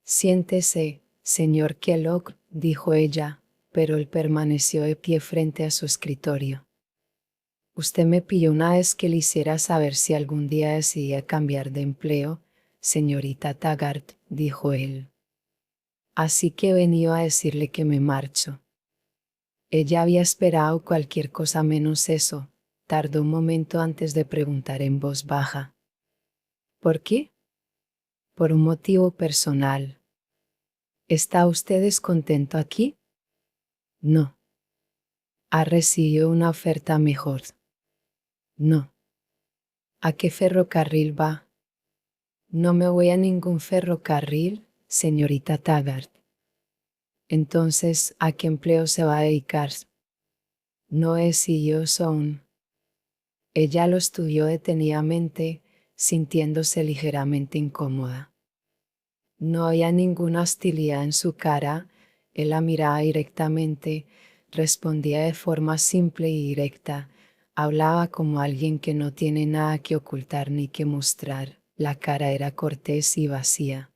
Siéntese, señor Kellogg, dijo ella, pero él permaneció de pie frente a su escritorio. Usted me pilló una vez que le hiciera saber si algún día decidía cambiar de empleo, señorita Taggart, dijo él. Así que he venido a decirle que me marcho. Ella había esperado cualquier cosa menos eso. Tardó un momento antes de preguntar en voz baja. ¿Por qué? Por un motivo personal. ¿Está usted descontento aquí? No. Ha recibido una oferta mejor. No. ¿A qué ferrocarril va? No me voy a ningún ferrocarril, señorita Taggart. Entonces, ¿a qué empleo se va a dedicar? No es si yo son. Ella lo estudió detenidamente, sintiéndose ligeramente incómoda. No había ninguna hostilidad en su cara, él la miraba directamente, respondía de forma simple y directa, hablaba como alguien que no tiene nada que ocultar ni que mostrar, la cara era cortés y vacía.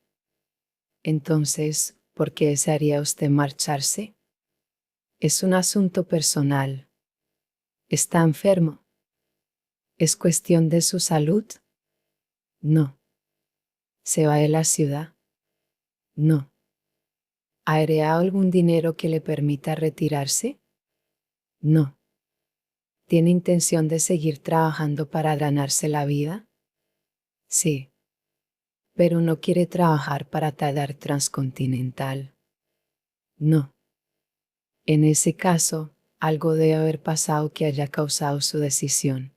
Entonces, ¿por qué desearía usted marcharse? Es un asunto personal. ¿Está enfermo? ¿Es cuestión de su salud? No. ¿Se va de la ciudad? No. ¿Ha heredado algún dinero que le permita retirarse? No. ¿Tiene intención de seguir trabajando para ganarse la vida? Sí. Pero no quiere trabajar para Taggart Transcontinental. No. En ese caso, algo debe haber pasado que haya causado su decisión.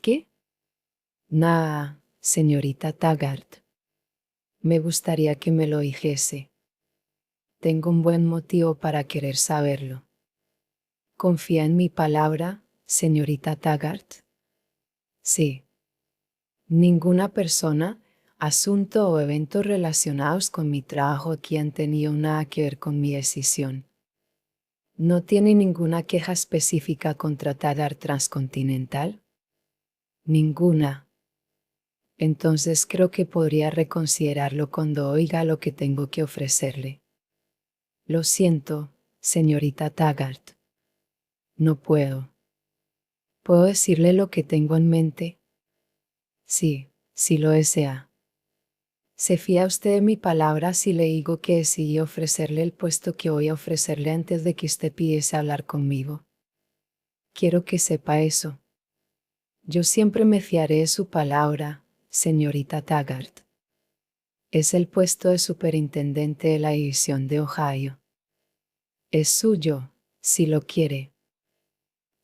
¿Qué? Nada, señorita Taggart. Me gustaría que me lo dijese. Tengo un buen motivo para querer saberlo. ¿Confía en mi palabra, señorita Taggart? Sí. Ninguna persona, asunto o evento relacionados con mi trabajo aquí han tenido nada que ver con mi decisión. ¿No tiene ninguna queja específica contra Taggart Transcontinental? Ninguna. Entonces creo que podría reconsiderarlo cuando oiga lo que tengo que ofrecerle. Lo siento, señorita Taggart. No puedo. ¿Puedo decirle lo que tengo en mente? Sí, si lo desea. ¿Se fía usted de mi palabra si le digo que decidí ofrecerle el puesto que voy a ofrecerle antes de que usted pidiese hablar conmigo? Quiero que sepa eso. Yo siempre me fiaré de su palabra, señorita Taggart. Es el puesto de superintendente de la división de Ohio. Es suyo, si lo quiere.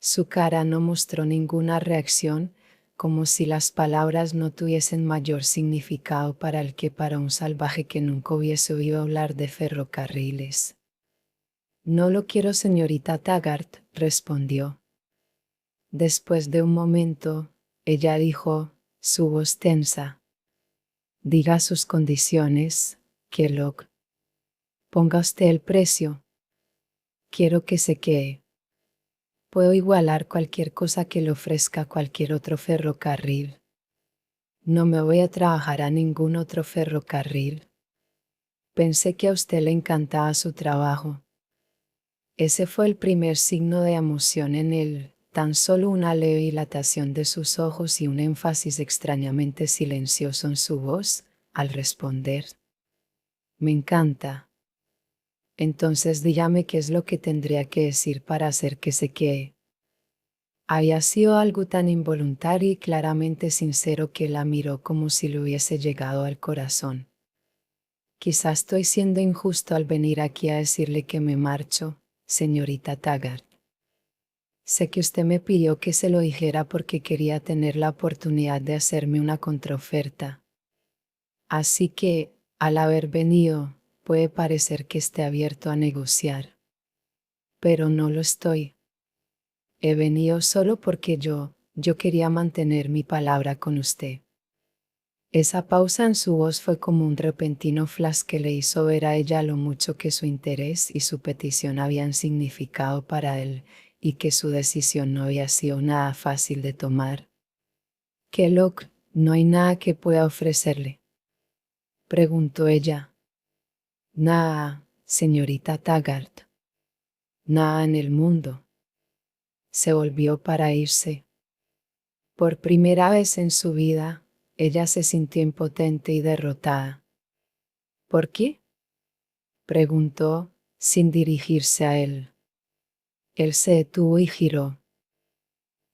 Su cara no mostró ninguna reacción, como si las palabras no tuviesen mayor significado para él que para un salvaje que nunca hubiese oído hablar de ferrocarriles. No lo quiero, señorita Taggart, respondió. Después de un momento, ella dijo, su voz tensa. Diga sus condiciones, Kellogg. Ponga usted el precio. Quiero que se quede. Puedo igualar cualquier cosa que le ofrezca cualquier otro ferrocarril. No me voy a trabajar a ningún otro ferrocarril. Pensé que a usted le encantaba su trabajo. Ese fue el primer signo de emoción en él, tan solo una leve dilatación de sus ojos y un énfasis extrañamente silencioso en su voz, al responder. Me encanta. Entonces dígame qué es lo que tendría que decir para hacer que se quede. Había sido algo tan involuntario y claramente sincero que la miró como si le hubiese llegado al corazón. Quizás estoy siendo injusto al venir aquí a decirle que me marcho, señorita Taggart. Sé que usted me pidió que se lo dijera porque quería tener la oportunidad de hacerme una contraoferta. Así que, al haber venido, puede parecer que esté abierto a negociar. Pero no lo estoy. He venido solo porque yo quería mantener mi palabra con usted. Esa pausa en su voz fue como un repentino flash que le hizo ver a ella lo mucho que su interés y su petición habían significado para él, y que su decisión no había sido nada fácil de tomar. Kellogg, ¿no hay nada que pueda ofrecerle?, preguntó ella. Nada, señorita Taggart. Nada en el mundo. Se volvió para irse. Por primera vez en su vida, ella se sintió impotente y derrotada. ¿Por qué?, preguntó, sin dirigirse a él. Él se detuvo y giró.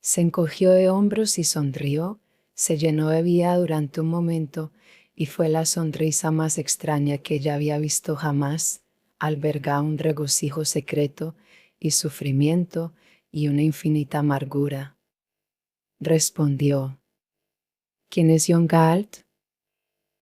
Se encogió de hombros y sonrió, se llenó de vida durante un momento, y fue la sonrisa más extraña que ella había visto jamás, albergaba un regocijo secreto, y sufrimiento, y una infinita amargura. respondió. ¿Quién es John Galt?